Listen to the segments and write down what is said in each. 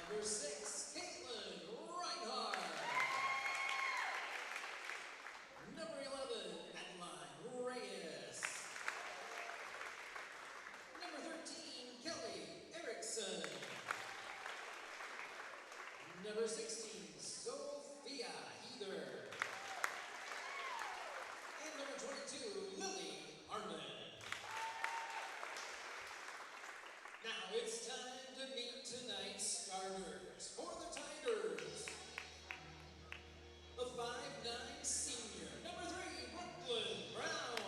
Number 6, Caitlin Reinhardt. Number 11, Adeline Reyes. Number 13, Kelly Erickson. Number 16, Sophia Heather. And number 22, Lily Harmon. Now it's time to meet tonight's starters. For the Tigers, a 5'9" senior, number 3, Brooklyn Brown.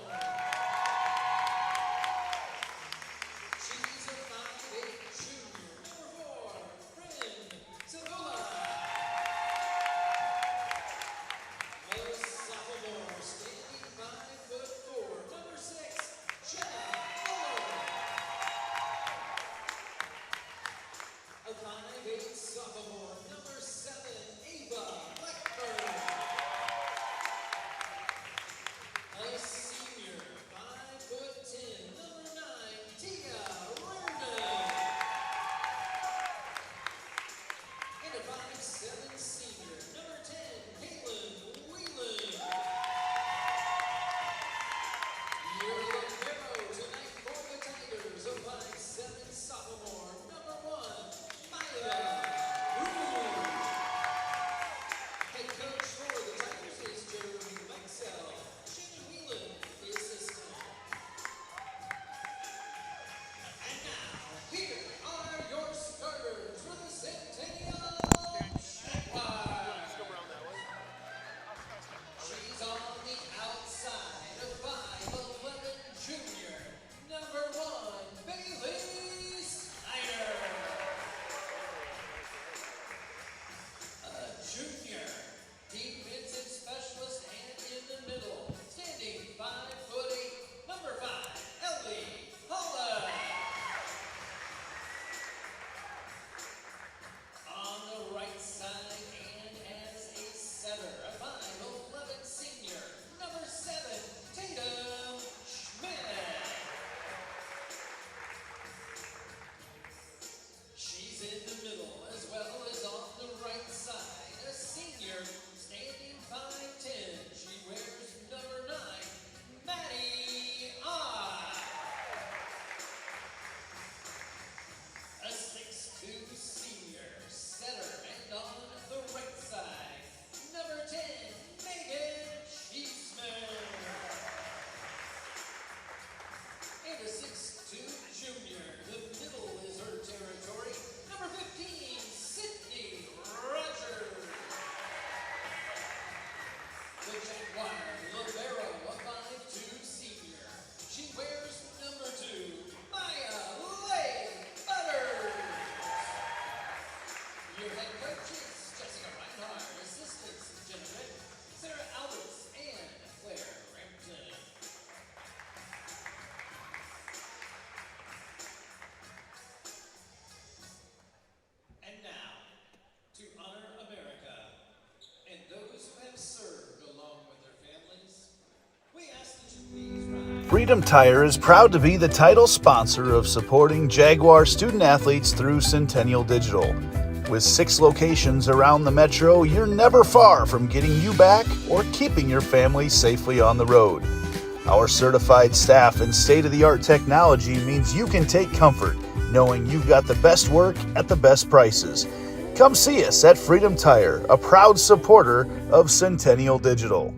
She's a 5'8" junior, number 4, Bryn Savula. A sophomore, standing 5'4", number 6, Jenna Miller. A 5'8" sophomore, number 7, Ava Blackburn. A senior, 5'10", number 9, Tia Reardon. And a 5'7" senior, number 10, Caitlin Whelan. Your libero tonight for the Tigers, a 5'7" sophomore, number 1, Myla Rue. Head coach for the Tigers is Jeremy Maxell. Shannon Whelan, the assistant. And now, here are your starters for the Centennial Jaguars. She's on the outside, a 5'11" junior, number 1, Bailey Snyder. A junior, defensive specialist and in the middle, standing 5'8", number 5, Ellie Holland. On the right side and as a setter, a 5'11" senior, number 7, Tatum Schmidt. She's in the middle as well as on the right side, a senior, standing 5'10". She wears number 9, Maddie I. A 6'2" senior, setter, and on the right side, number 10, Megan Cheeseman. And a 6'2" junior, the middle is her territory, number 15, Sydney Rogers. The Jaguar libero, a 5'2" senior. She wears number 2, Maya Lay Butters. Your head coaches, Jessica Reinhardt, assistants, Jenna Rick, Sarah Alberts, and Claire Rampton. And now, to honor America and those who have served along with their families, we ask that you please rise. Freedom Tire is proud to be the title sponsor of supporting Jaguar student athletes through Centennial Digital. With 6 locations around the metro, you're never far from getting you back or keeping your family safely on the road. Our certified staff and state-of-the-art technology means you can take comfort knowing you've got the best work at the best prices. Come see us at Freedom Tire, a proud supporter of Centennial Digital.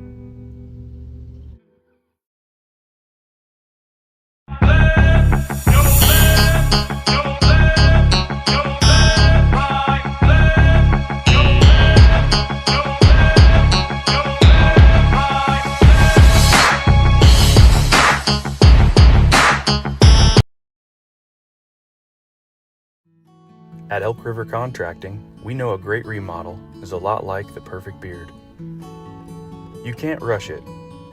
At Elk River Contracting, we know a great remodel is a lot like the perfect beard. You can't rush it,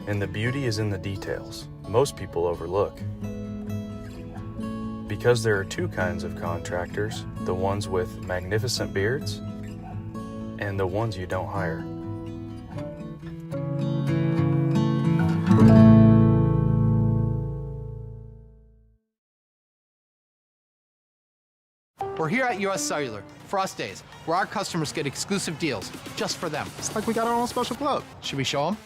and the beauty is in the details most people overlook. Because there are 2 kinds of contractors, the ones with magnificent beards and the ones you don't hire. We're here at US Cellular, Frost Days, where our customers get exclusive deals just for them. It's like we got our own special club. Should we show them?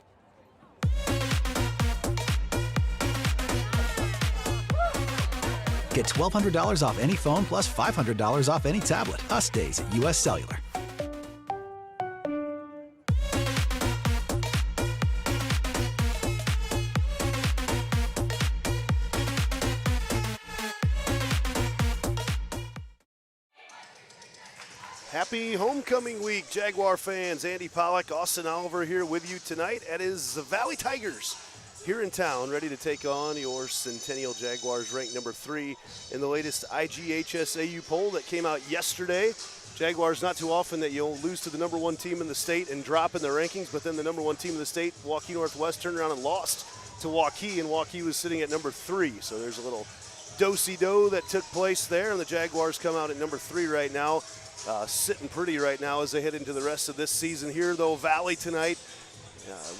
Get $1,200 off any phone plus $500 off any tablet. Us Days at US Cellular. Happy homecoming week, Jaguar fans. Andy Pollock, Austin Oliver here with you tonight. It is the Valley Tigers here in town, ready to take on your Centennial Jaguars, ranked number 3 in the latest IGHSAU poll that came out yesterday. Jaguars, not too often that you'll lose to the number 1 team in the state and drop in the rankings, but then the number 1 team in the state, Waukee Northwest, turned around and lost to Waukee, and Waukee was sitting at number 3. So there's a little do-si-do that took place there, and the Jaguars come out at number 3 right now. Sitting pretty right now as they head into the rest of this season here, though. Valley tonight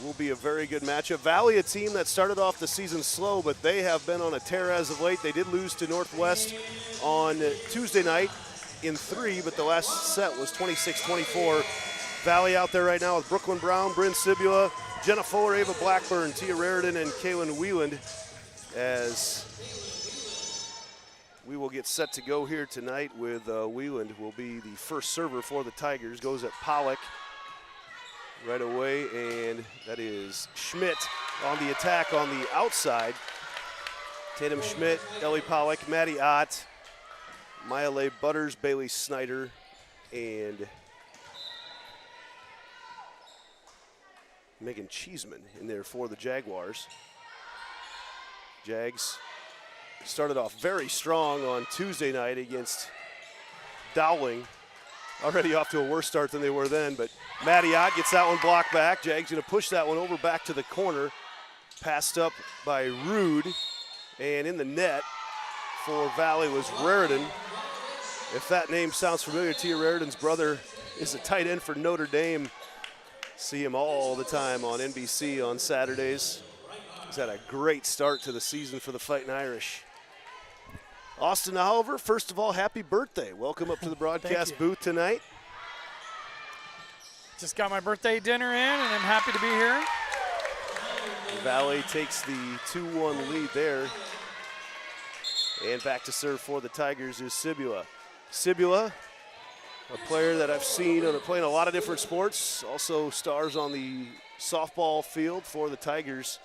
will be a very good matchup. Valley, a team that started off the season slow, but they have been on a tear as of late. They did lose to Northwest on Tuesday night in 3, but the last set was 26-24. Valley out there right now with Brooklyn Brown, Bryn Cibula, Jenna Fuller, Ava Blackburn, Tia Raridan, and Kaylin Wieland, as we will get set to go here tonight with Wieland will be the first server for the Tigers. Goes at Pollock right away, and that is Schmidt on the attack on the outside. Tatum Schmidt, Ellie Pollock, Maddie Ott, Maya Leigh Butters, Bailey Snyder, and Megan Cheeseman in there for the Jaguars. Jags started off very strong on Tuesday night against Dowling. Already off to a worse start than they were then, but Maddie Ott gets that one blocked back. Jags gonna push that one over back to the corner. Passed up by Rude, and in the net for Valley was Raridan. If that name sounds familiar, Tia Raridan's brother is a tight end for Notre Dame. See him all the time on NBC on Saturdays. He's had a great start to the season for the Fighting Irish. Austin Oliver, first of all, happy birthday. Welcome up to the broadcast booth tonight. Just got my birthday dinner in, and I'm happy to be here. Valley takes the 2-1 lead there. And back to serve for the Tigers is Cibula. Cibula, a player that I've seen playing a lot of different sports, also stars on the softball field for the Tigers.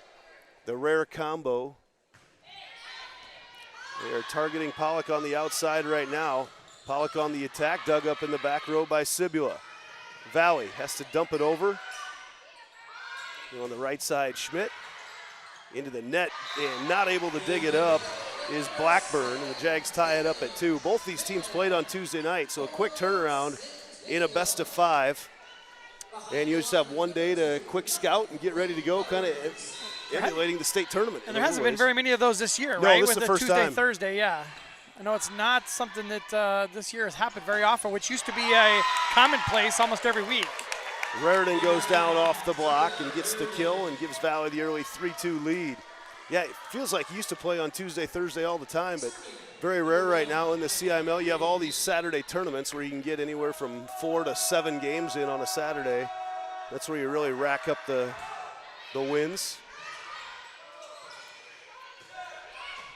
The rare combo. They are targeting Pollock on the outside right now. Pollock on the attack, dug up in the back row by Cibula. Valley has to dump it over. On the right side, Schmidt into the net, and not able to dig it up is Blackburn, and the Jags tie it up at 2. Both these teams played on Tuesday night, so a quick turnaround in a best of 5. And you just have one day to quick scout and get ready to go, kind of emulating the state tournament. And there hasn't been very many of those this year, no, right? This is With the first Tuesday, time. Thursday, yeah. I know it's not something that this year has happened very often, which used to be a commonplace almost every week. Raridan goes down off the block and gets the kill and gives Valley the early 3-2 lead. Yeah, it feels like he used to play on Tuesday, Thursday all the time, but very rare right now in the CIML. You have all these Saturday tournaments where you can get anywhere from 4 to 7 games in on a Saturday. That's where you really rack up the wins.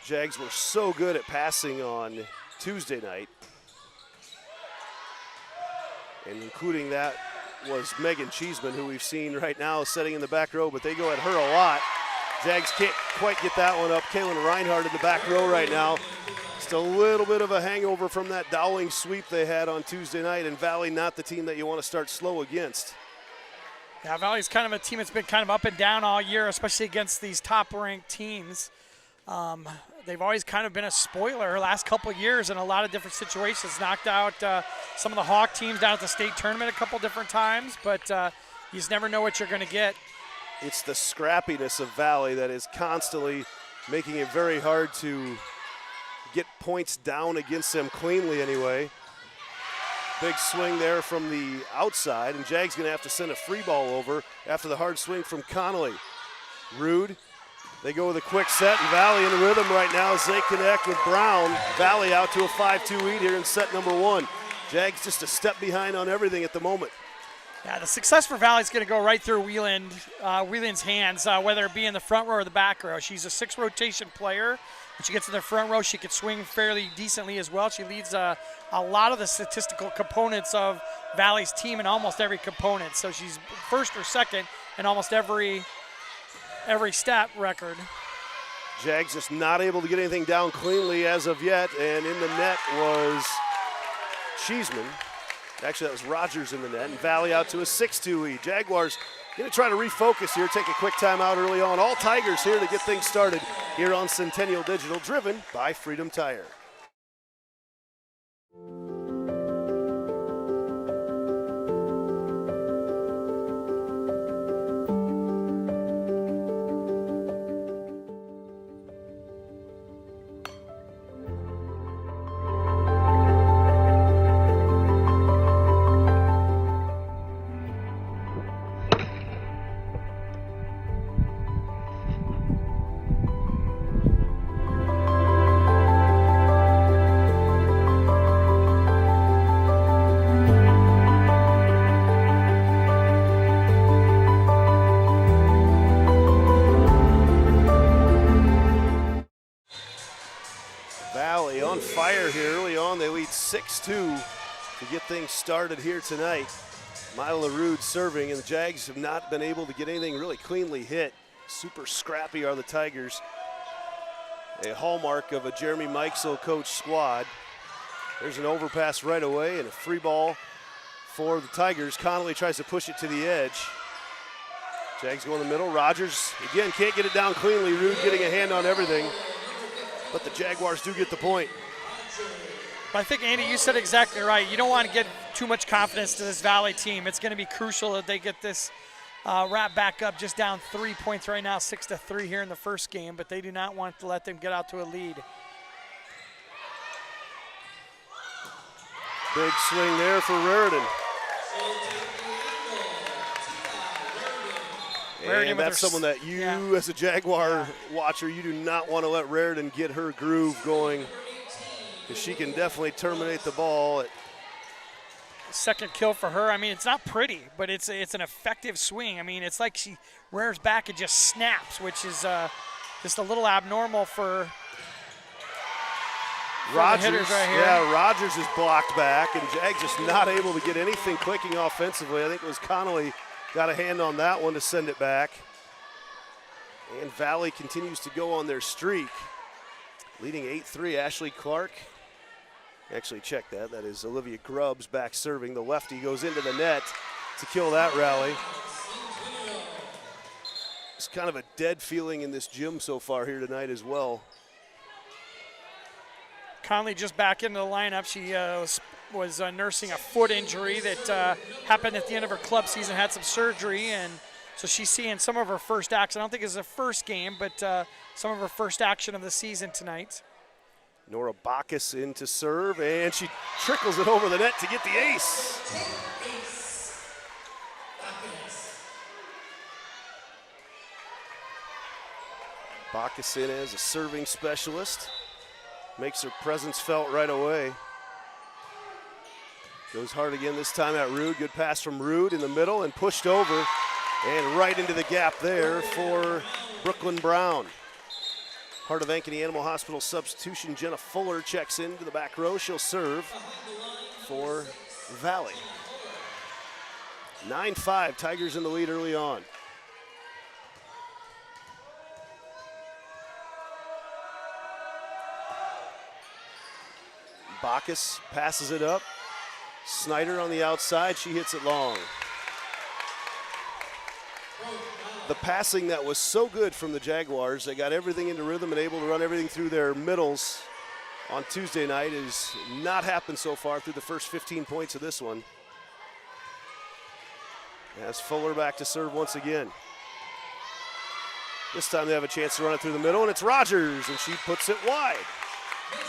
Jags were so good at passing on Tuesday night, and including that was Megan Cheeseman, who we've seen right now sitting in the back row, but they go at her a lot. Jags can't quite get that one up. Kaylin Reinhardt in the back row right now. Just a little bit of a hangover from that Dowling sweep they had on Tuesday night, and Valley not the team that you want to start slow against. Yeah, Valley's kind of a team that's been kind of up and down all year, especially against these top-ranked teams. They've always kind of been a spoiler last couple of years in a lot of different situations. Knocked out some of the Hawk teams down at the state tournament a couple different times, but you just never know what you're going to get. It's the scrappiness of Valley that is constantly making it very hard to get points down against them cleanly anyway. Big swing there from the outside, and Jag's going to have to send a free ball over after the hard swing from Connolly. Rude They go with a quick set, and Valley in the rhythm right now as they connect with Brown. Valley out to a 5-2 lead here in set number 1. Jags just a step behind on everything at the moment. Yeah, the success for Valley is going to go right through Wieland's hands, whether it be in the front row or the back row. She's a 6-rotation player. When she gets in the front row, she can swing fairly decently as well. She leads a lot of the statistical components of Valley's team in almost every component. So she's first or second in almost every stat record. Jags just not able to get anything down cleanly as of yet, and in the net was Cheeseman. Actually, that was Rogers in the net, and Valley out to a 6-2 lead. Jaguars going to try to refocus here, take a quick timeout early on. All Tigers here to get things started here on Centennial Digital, driven by Freedom Tire. Valley on fire here early on. They lead 6-2 to get things started here tonight. Mila LaRude serving, and the Jags have not been able to get anything really cleanly hit. Super scrappy are the Tigers. A hallmark of a Jeremy Mikesell coach squad. There's an overpass right away and a free ball for the Tigers. Connolly tries to push it to the edge. Jags go in the middle. Rogers, again, can't get it down cleanly. Rude getting a hand on everything. But the Jaguars do get the point. But I think, Andy, you said exactly right. You don't want to get too much confidence to this Valley team. It's going to be crucial that they get this wrap back up, just down 3 points right now, 6-3 here in the first game, but they do not want to let them get out to a lead. Big swing there for Raritan. And that's someone that you, as a Jaguar watcher, you do not want to let Raritan get her groove going, because she can definitely terminate the ball. Second kill for her. I mean, it's not pretty, but it's an effective swing. I mean, it's like she rears back and just snaps, which is just a little abnormal for Rogers. The hitters right here. Yeah, Rogers is blocked back, and Jags just not able to get anything clicking offensively. I think it was Connolly got a hand on that one to send it back. And Valley continues to go on their streak. Leading 8-3, Ashley Clark. Actually, check that. That is Olivia Grubbs back serving. The lefty goes into the net to kill that rally. It's kind of a dead feeling in this gym so far here tonight as well. Conley just back into the lineup. She was nursing a foot injury that happened at the end of her club season, had some surgery, and so she's seeing some of her first action. I don't think it's her first game, but some of her first action of the season tonight. Nora Bacchus in to serve, and she trickles it over the net to get the ace. Bacchus in as a serving specialist. Makes her presence felt right away. Goes hard again this time at Rude. Good pass from Rude in the middle and pushed over and right into the gap there for Brooklyn Brown. Heart of Ankeny Animal Hospital substitution, Jenna Fuller checks into the back row. She'll serve for Valley. 9-5, Tigers in the lead early on. Bacchus passes it up. Snyder on the outside, she hits it long. The passing that was so good from the Jaguars, they got everything into rhythm and able to run everything through their middles on Tuesday night, has not happened so far through the first 15 points of this one. As Fuller back to serve once again. This time they have a chance to run it through the middle, and it's Rogers, and she puts it wide.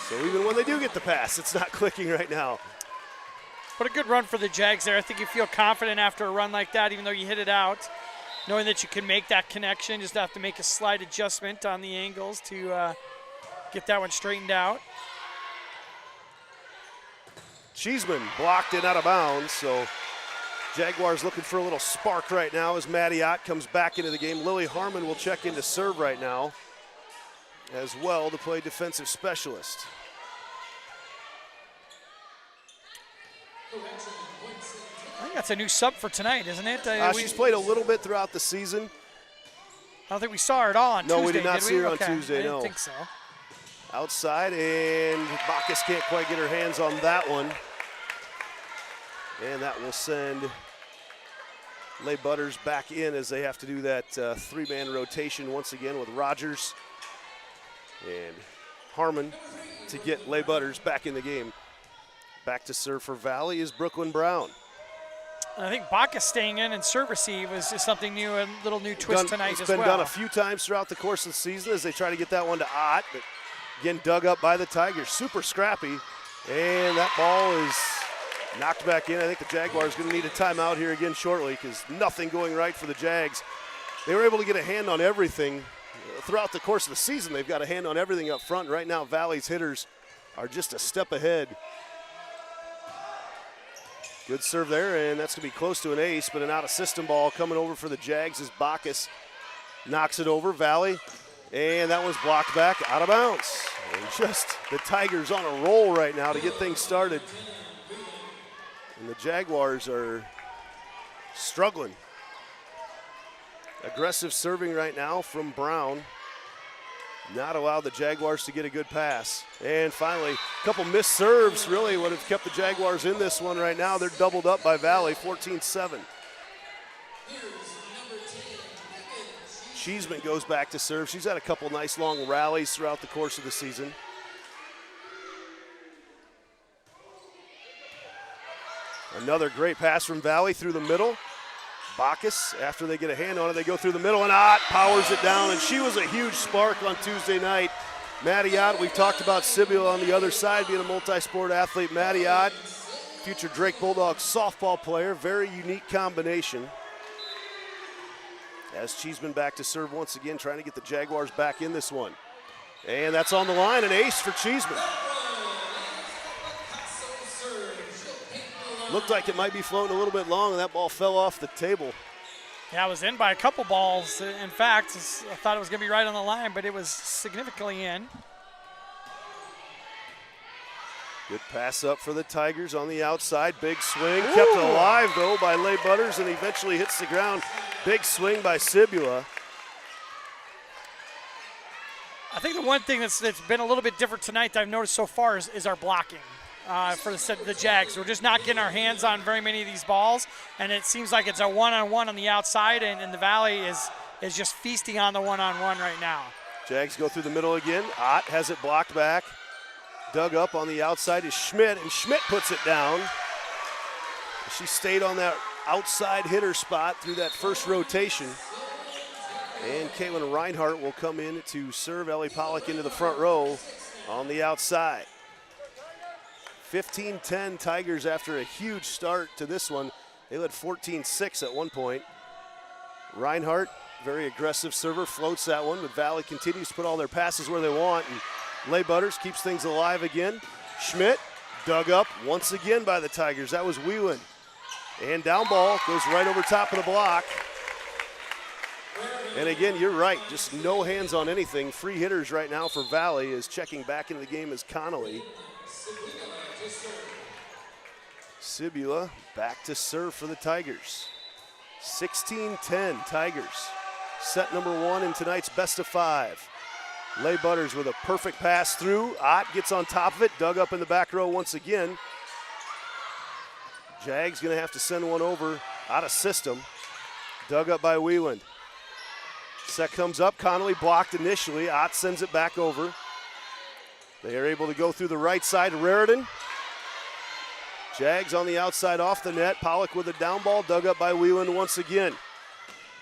So even when they do get the pass, it's not clicking right now. But a good run for the Jags there. I think you feel confident after a run like that, even though you hit it out. knowing that you can make that connection. Just have to make a slight adjustment on the angles to get that one straightened out. Cheeseman blocked it out of bounds, so Jaguars looking for a little spark right now as Maddie Ott comes back into the game. Lily Harmon will check in to serve right now as well to play defensive specialist. I think that's a new sub for tonight, isn't it? She's played a little bit throughout the season. I don't think we saw her at all on Tuesday. No, we did not see her on Tuesday, I didn't no. think so. Outside, and Bacchus can't quite get her hands on that one. And that will send Leigh Butters back in as they have to do that three-man rotation once again with Rogers and Harmon to get Leigh Butters back in the game. Back to serve for Valley is Brooklyn Brown. I think Bacchus staying in and serve receive is something new, a little new twist tonight as well. It's been done a few times throughout the course of the season as they try to get that one to Ott, but again dug up by the Tigers. Super scrappy, and that ball is knocked back in. I think the Jaguars are going to need a timeout here again shortly because nothing going right for the Jags. They were able to get a hand on everything throughout the course of the season. They've got a hand on everything up front. Right now, Valley's hitters are just a step ahead. Good serve there, and that's going to be close to an ace, but an out-of-system ball coming over for the Jags as Bacchus knocks it over. Valley, and that one's blocked back out of bounds. And just the Tigers on a roll right now to get things started. And the Jaguars are struggling. Aggressive serving right now from Brown. Not allowed the Jaguars to get a good pass. And finally, a couple missed serves really would have kept the Jaguars in this one right now. They're doubled up by Valley, 14-7. Cheeseman goes back to serve. She's had a couple nice long rallies throughout the course of the season. Another great pass from Valley through the middle. Bacchus, after they get a hand on it, they go through the middle, and Ott powers it down, and she was a huge spark on Tuesday night. Maddie Ott, we've talked about Sibula on the other side, being a multi-sport athlete. Maddie Ott, future Drake Bulldogs softball player, very unique combination. As Cheeseman back to serve once again, trying to get the Jaguars back in this one. And that's on the line, an ace for Cheeseman. Looked like it might be floating a little bit long, and that ball fell off the table. Yeah, it was in by a couple balls. In fact, I thought it was going to be right on the line, but it was significantly in. Good pass up for the Tigers on the outside. Big swing. Ooh. Kept alive, though, by Leigh Butters, and eventually hits the ground. Big swing by Sibula. I think the one thing that's been a little bit different tonight that I've noticed so far is our blocking. For the Jags. We're just not getting our hands on very many of these balls, and it seems like it's a one-on-one on the outside, and the Valley is just feasting on the one-on-one right now. Jags go through the middle again. Ott has it blocked back. Dug up on the outside is Schmidt, and Schmidt puts it down. She stayed on that outside hitter spot through that first rotation. And Caitlin Reinhart will come in to serve Ellie Pollock into the front row on the outside. 15-10 Tigers after a huge start to this one. They led 14-6 at one point. Reinhart, very aggressive server, floats that one, but Valley continues to put all their passes where they want, and Leigh Butters keeps things alive again. Schmidt dug up once again by the Tigers. That was Wheelan. And down ball goes right over top of the block. And again, you're right, just no hands on anything. Free hitters right now for Valley is checking back into the game as Connolly. Sibula back to serve for the Tigers. 16-10 Tigers. Set number one in tonight's best of five. Leigh Butters with a perfect pass through. Ott gets on top of it, dug up in the back row once again. Jags gonna have to send one over out of system. Dug up by Wheeland. Set comes up, Connolly blocked initially. Ott sends it back over. They are able to go through the right side. Raritan. Jags on the outside off the net. Pollock with a down ball, dug up by Wheeland once again.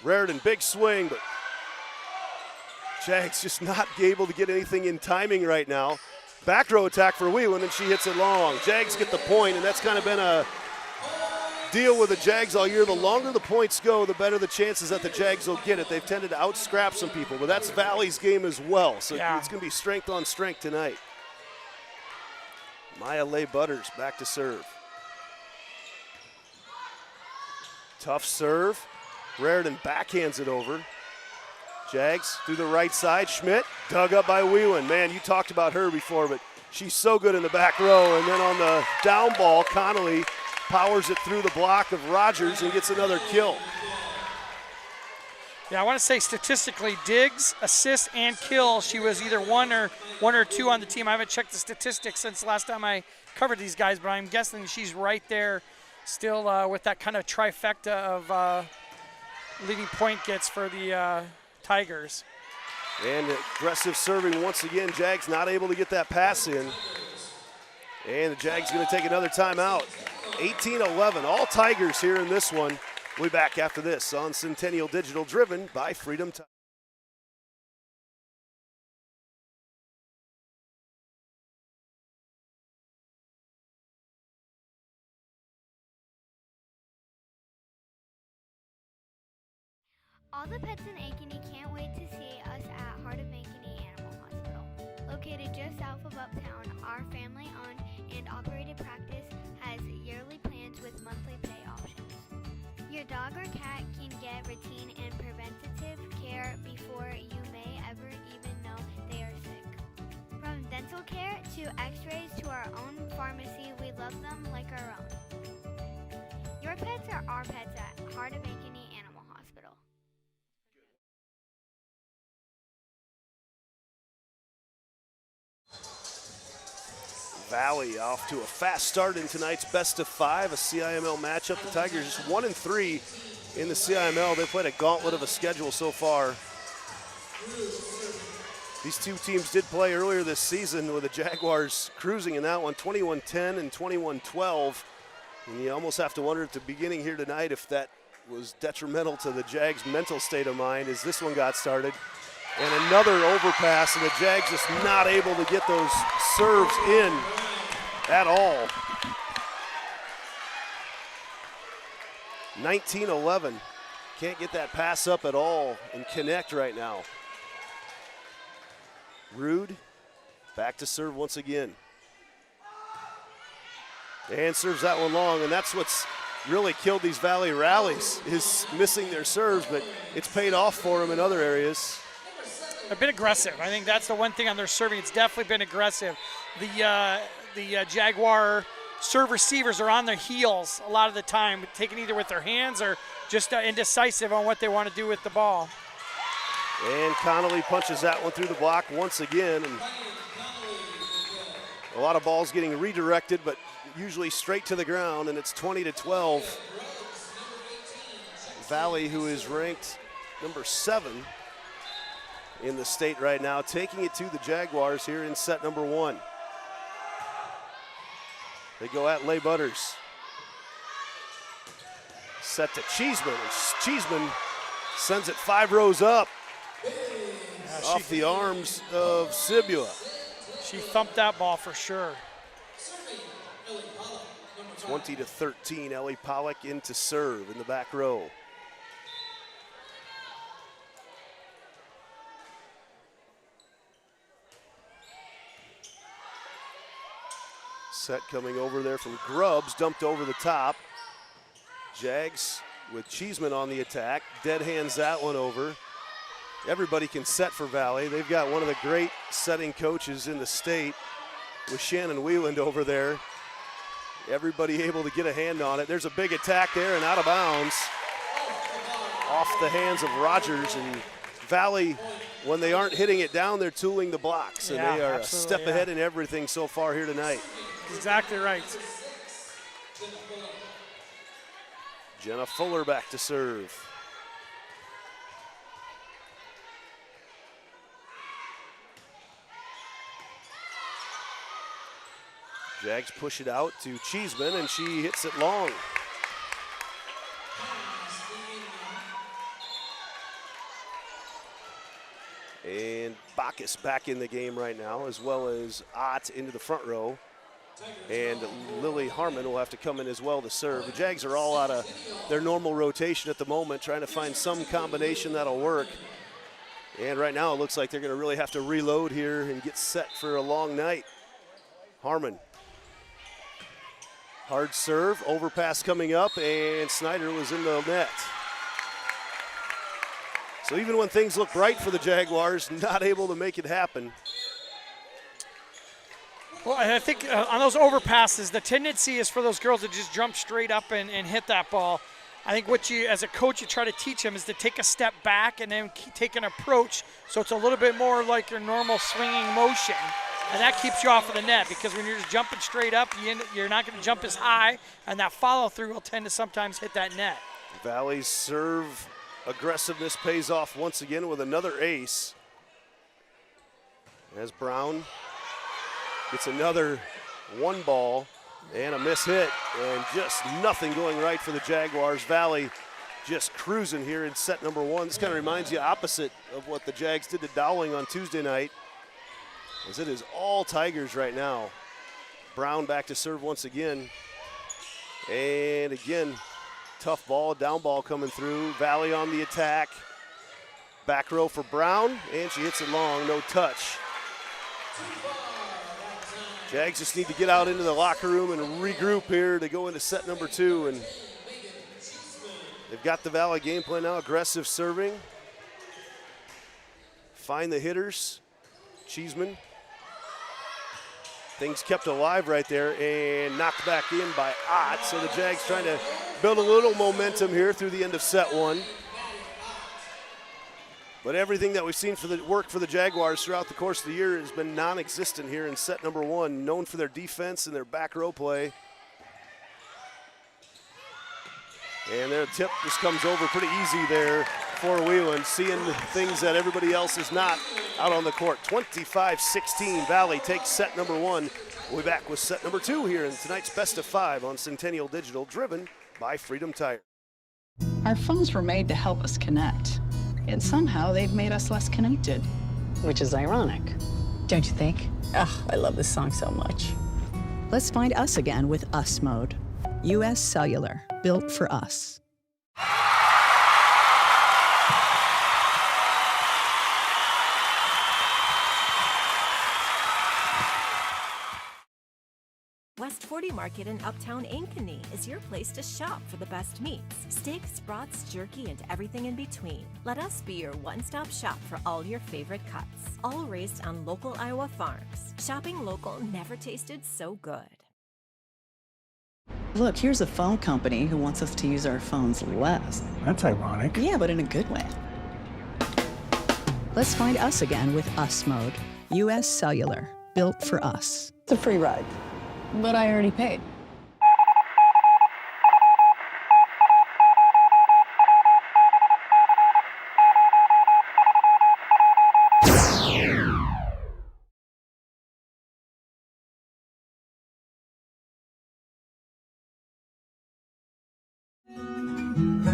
Raritan, big swing, but Jags just not able to get anything in timing right now. Back row attack for Wheeland, and she hits it long. Jags get the point, and that's kind of been a deal with the Jags all year. The longer the points go, the better the chances that the Jags will get it. They've tended to out-scrap some people, but that's Valley's game as well. So it's going to be strength on strength tonight. Maya Leigh Butters back to serve. Tough serve. Raritan backhands it over. Jags through the right side. Schmidt dug up by Whelan. Man, you talked about her before, but she's so good in the back row. And then on the down ball, Connolly powers it through the block of Rogers and gets another kill. Yeah, I want to say statistically, digs, assists, and kills. She was either one or two on the team. I haven't checked the statistics since the last time I covered these guys, but I'm guessing she's right there still with that kind of trifecta of leading point gets for the Tigers. And aggressive serving once again. Jags not able to get that pass in. And the Jags going to take another timeout. 18-11, all Tigers here in this one. We'll be back after this on Centennial Digital, driven by Freedom Time. All the pets in Ankeny can't wait to see us at Heart of Ankeny Animal Hospital. Located just south of Uptown, our family-owned and operated practice has yearly plans with monthly pay options. Your dog or cat can get routine and preventative care before you may ever even know they are sick. From dental care to x-rays to our own pharmacy, we love them like our own. Your pets are our pets at Heart of Ankeny Animal Hospital. Valley off to a fast start in tonight's best of 5, a CIML matchup. The Tigers just 1-3 in the CIML. They played a gauntlet of a schedule so far. These two teams did play earlier this season with the Jaguars cruising in that one, 21-10 and 21-12. And you almost have to wonder at the beginning here tonight if that was detrimental to the Jags' mental state of mind as this one got started. And another overpass, and the Jags just not able to get those serves in at all. 19-11. Can't get that pass up at all and connect right now. Rude back to serve once again. And serves that one long, and that's what's really killed these Valley rallies, is missing their serves, but it's paid off for them in other areas. They've been aggressive. I think that's the one thing on their serving. It's definitely been aggressive. The Jaguar serve receivers are on their heels a lot of the time, taking either with their hands or just indecisive on what they want to do with the ball. And Connolly punches that one through the block once again. And a lot of balls getting redirected, but usually straight to the ground, and it's 20-12. Valley, who is ranked number 7 in the state right now, taking it to the Jaguars here in set number 1. They go at Leigh Butters. Set to Cheeseman, and Cheeseman sends it 5 rows up off the arms of Sibua. She thumped that ball for sure. 20-13, Ellie Pollock in to serve in the back row. Set coming over there from Grubbs, dumped over the top. Jags with Cheeseman on the attack, dead hands that one over. Everybody can set for Valley. They've got one of the great setting coaches in the state with Shannon Wieland over there. Everybody able to get a hand on it. There's a big attack there and out of bounds. Off the hands of Rogers, and Valley, when they aren't hitting it down, they're tooling the blocks, and they are a step ahead in everything so far here tonight. Exactly right. Jenna Fuller back to serve. Jags push it out to Cheeseman, and she hits it long. And Bacchus back in the game right now, as well as Ott into the front row. And Lily Harmon will have to come in as well to serve. The Jags are all out of their normal rotation at the moment, trying to find some combination that'll work. And right now it looks like they're going to really have to reload here and get set for a long night. Harmon. Hard serve, overpass coming up, and Snyder was in the net. So even when things look bright for the Jaguars, not able to make it happen. Well, I think on those overpasses, the tendency is for those girls to just jump straight up and hit that ball. I think what you, as a coach, you try to teach them is to take a step back and then take an approach so it's a little bit more like your normal swinging motion. And that keeps you off of the net, because when you're just jumping straight up, you're not going to jump as high, and that follow-through will tend to sometimes hit that net. Valley's serve aggressiveness pays off once again with another ace. As Brown gets another one ball and a miss hit, and just nothing going right for the Jaguars. Valley just cruising here in set number one. This kind of reminds you opposite of what the Jags did to Dowling on Tuesday night, as it is all Tigers right now. Brown back to serve once again. And again, tough ball, down ball coming through. Valley on the attack. Back row for Brown, and she hits it long, no touch. Jags just need to get out into the locker room and regroup here to go into set number two. And they've got the Valley game plan now, aggressive serving. Find the hitters. Cheeseman. Things kept alive right there and knocked back in by Ott. So the Jags trying to build a little momentum here through the end of set one. But everything that we've seen for the work for the Jaguars throughout the course of the year has been non-existent here in set number one, known for their defense and their back row play. And their tip just comes over pretty easy there for Wheelan, seeing things that everybody else is not out on the court. 25-16, Valley takes set number one. We'll be back with set number two here in tonight's Best of Five on Centennial Digital, driven by Freedom Tire. Our phones were made to help us connect, and somehow they've made us less connected. Which is ironic, don't you think? Ugh, I love this song so much. Let's find us again with Us Mode. U.S. Cellular, built for us. West 40 Market in Uptown Ankeny is your place to shop for the best meats. Steaks, brats, jerky, and everything in between. Let us be your one-stop shop for all your favorite cuts. All raised on local Iowa farms. Shopping local never tasted so good. Look, here's a phone company who wants us to use our phones less. That's ironic. Yeah, but in a good way. Let's find us again with Us Mode. U.S. Cellular, built for us. It's a free ride, but I already paid.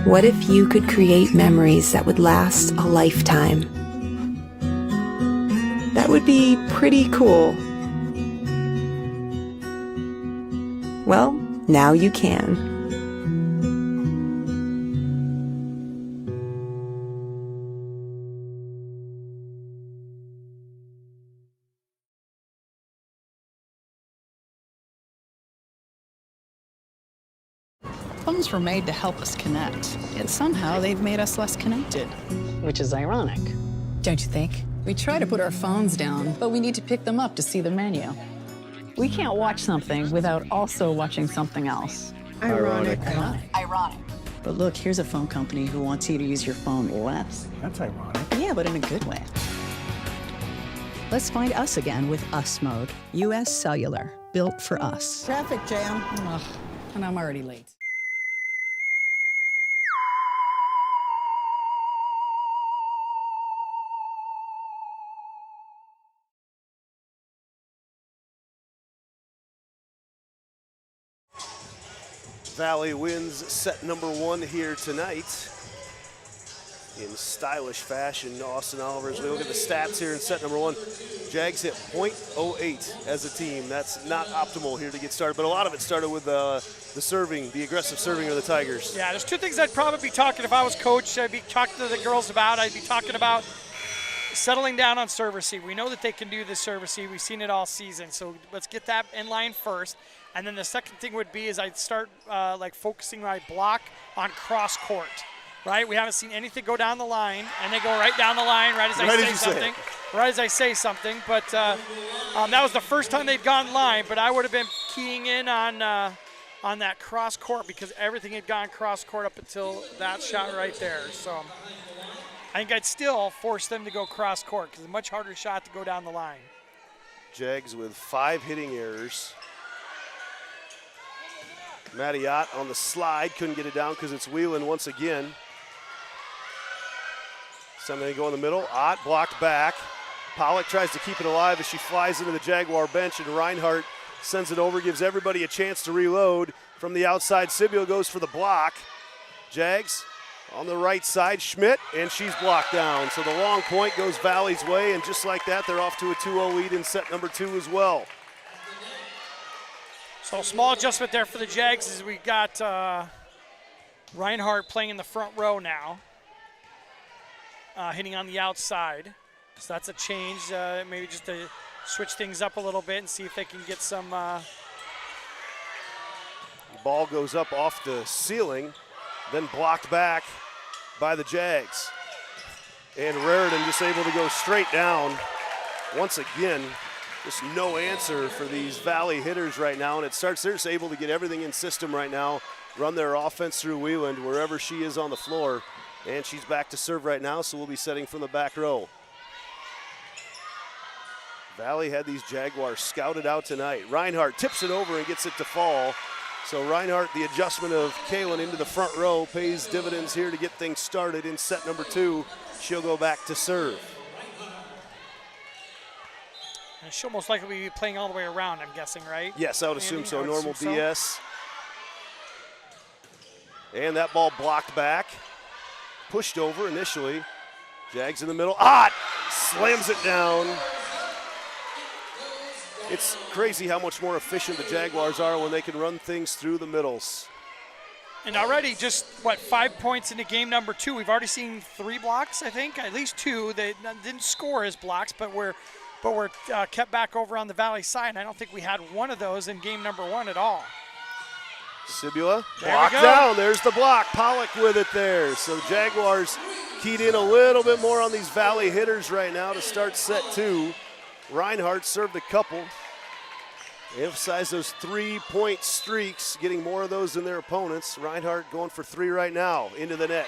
What if you could create memories that would last a lifetime? That would be pretty cool. Well, now you can. Phones were made to help us connect, and somehow they've made us less connected. Which is ironic, don't you think? We try to put our phones down, but we need to pick them up to see the menu. We can't watch something without also watching something else. Ironic. Ironic. But look, here's a phone company who wants you to use your phone less. That's ironic. Yeah, but in a good way. Let's find us again with Us Mode. U.S. Cellular, built for us. Traffic jam. Ugh, and I'm already late. Valley wins set number one here tonight. in stylish fashion. Austin Oliver, as we look at the stats here in set number 1, Jags hit .08 as a team. That's not optimal here to get started, but a lot of it started with the serving, the aggressive serving of the Tigers. Yeah, there's 2 things I'd probably be talking if I was coach. I'd be talking to the girls about. I'd be talking about settling down on serve receive. We know that they can do the serve receive. We've seen it all season, so let's get that in line first. And then the second thing would be is I'd start like focusing my block on cross court, right? We haven't seen anything go down the line, and they go right down the line right as I say something. Right as I say something, but that was the first time they'd gone line, but I would have been keying in on that cross court because everything had gone cross court up until that shot right there. So I think I'd still force them to go cross court because it's a much harder shot to go down the line. Jags with 5 hitting errors. Mattiot on the slide, couldn't get it down because it's Whelan once again. Something go in the middle. Ott blocked back. Pollock tries to keep it alive as she flies into the Jaguar bench, and Reinhardt sends it over, gives everybody a chance to reload. From the outside, Sibyl goes for the block. Jags on the right side, Schmidt, and she's blocked down. So the long point goes Valley's way, and just like that, they're off to a 2-0 lead in set number 2 as well. So small adjustment there for the Jags as we got Reinhardt playing in the front row now, hitting on the outside. So that's a change, maybe just to switch things up a little bit and see if they can get some. Ball goes up off the ceiling, then blocked back by the Jags. And Raritan just able to go straight down once again. Just no answer for these Valley hitters right now, and it starts, they're just able to get everything in system right now, run their offense through Wheeland wherever she is on the floor, and she's back to serve right now, so we'll be setting from the back row. Valley had these Jaguars scouted out tonight. Reinhardt tips it over and gets it to fall. So Reinhardt, the adjustment of Kalen into the front row, pays dividends here to get things started in set number 2. She'll go back to serve. And she'll most likely be playing all the way around, I'm guessing, right? Yes, I would assume so. Normal DS. And that ball blocked back. Pushed over initially. Jags in the middle. Ott slams it down. It's crazy how much more efficient the Jaguars are when they can run things through the middles. And already just, 5 points into game number 2. We've already seen 3 blocks, I think, at least 2. They didn't score as blocks, but we're kept back over on the Valley side. And I don't think we had one of those in game number 1 at all. Sibula blocked down. There's the block. Pollock with it there. So the Jaguars keyed in a little bit more on these Valley hitters right now to start set 2. Reinhardt served a couple. They emphasize those 3-point streaks, getting more of those than their opponents. Reinhardt going for 3 right now into the net.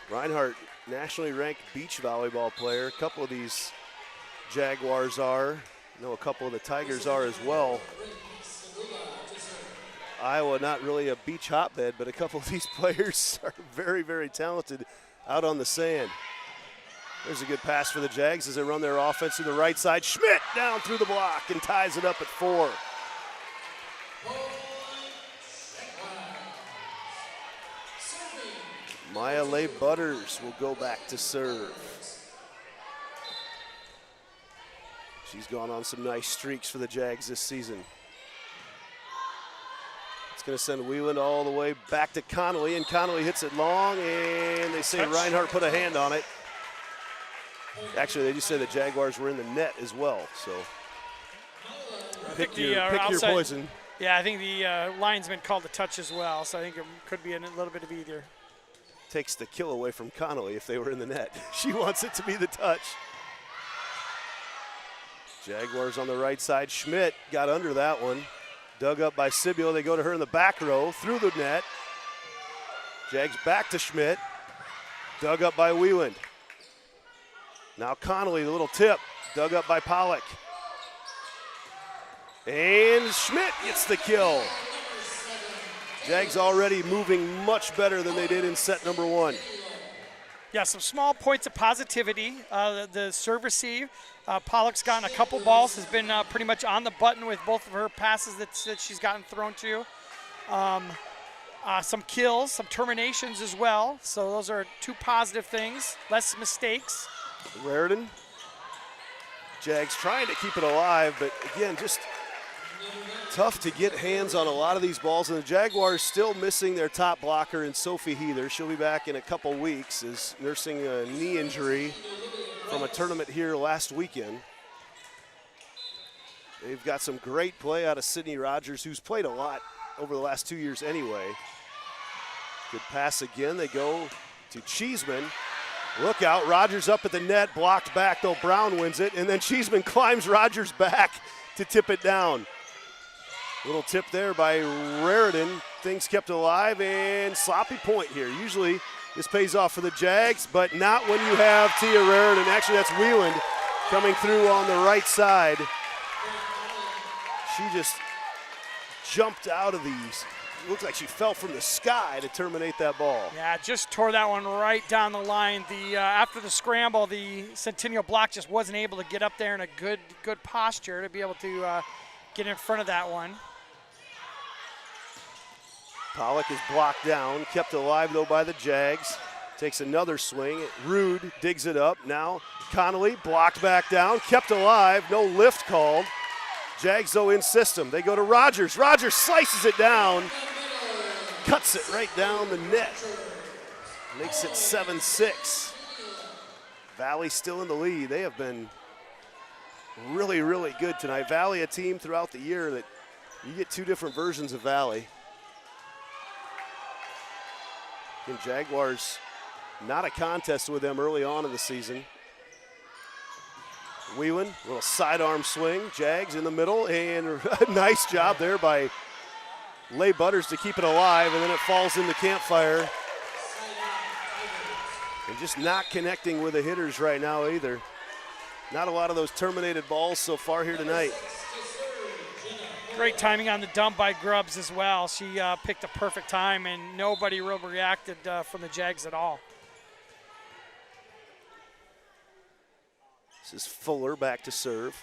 Reinhardt, nationally ranked beach volleyball player. A couple of these Jaguars are. I know a couple of the Tigers are as well. Iowa, not really a beach hotbed, but a couple of these players are very, very talented out on the sand. There's a good pass for the Jags as they run their offense to the right side. Schmidt down through the block and ties it up at 4. Maya Leigh Butters will go back to serve. She's gone on some nice streaks for the Jags this season. It's going to send Wheeland all the way back to Connolly, and Connolly hits it long, and they say Reinhardt put a hand on it. Actually, they just say the Jaguars were in the net as well, so pick your poison. Yeah, I think the linesman called a touch as well, so I think it could be a little bit of either. Takes the kill away from Connolly if they were in the net. She wants it to be the touch. Jaguars on the right side. Schmidt got under that one. Dug up by Sibula. They go to her in the back row, through the net. Jags back to Schmidt. Dug up by Wheeland. Now Connolly, the little tip, dug up by Pollock. And Schmidt gets the kill. Jags already moving much better than they did in set number 1. Yeah, some small points of positivity. The serve receive, Pollock's gotten a couple balls, has been pretty much on the button with both of her passes that she's gotten thrown to. some kills, some terminations as well. So those are two positive things, less mistakes. Raritan. Jags trying to keep it alive, but again, just tough to get hands on a lot of these balls. And the Jaguars still missing their top blocker in Sophie Heather. She'll be back in a couple weeks, is nursing a knee injury from a tournament here last weekend. They've got some great play out of Sydney Rogers, who's played a lot over the last 2 years anyway. Good pass again. They go to Cheeseman. Look out, Rogers up at the net, blocked back though. Brown wins it, and then Cheeseman climbs Rogers back to tip it down. Little tip there by Raritan. Things kept alive, and sloppy point here. Usually this pays off for the Jags, but not when you have Tia Raritan. Actually, that's Wieland coming through on the right side. She just jumped out of these. Looked like she fell from the sky to terminate that ball. Yeah, just tore that one right down the line. After the scramble, the Centennial block just wasn't able to get up there in a good posture to be able to get in front of that one. Pollock is blocked down, kept alive though by the Jags. Takes another swing. Rude digs it up. Now Connolly blocked back down, kept alive, no lift called. Jags though in system. They go to Rogers. Rogers slices it down, cuts it right down the net. Makes it 7-6. Valley still in the lead. They have been really, really good tonight. Valley, a team throughout the year that you get two different versions of Valley. And Jaguars, not a contest with them early on in the season. Whelan, little sidearm swing. Jags in the middle, and a nice job there by Leigh Butters to keep it alive, and then it falls in the campfire. And just not connecting with the hitters right now either. Not a lot of those terminated balls so far here tonight. Great timing on the dump by Grubbs as well. She picked a perfect time, and nobody really reacted from the Jags at all. This is Fuller back to serve.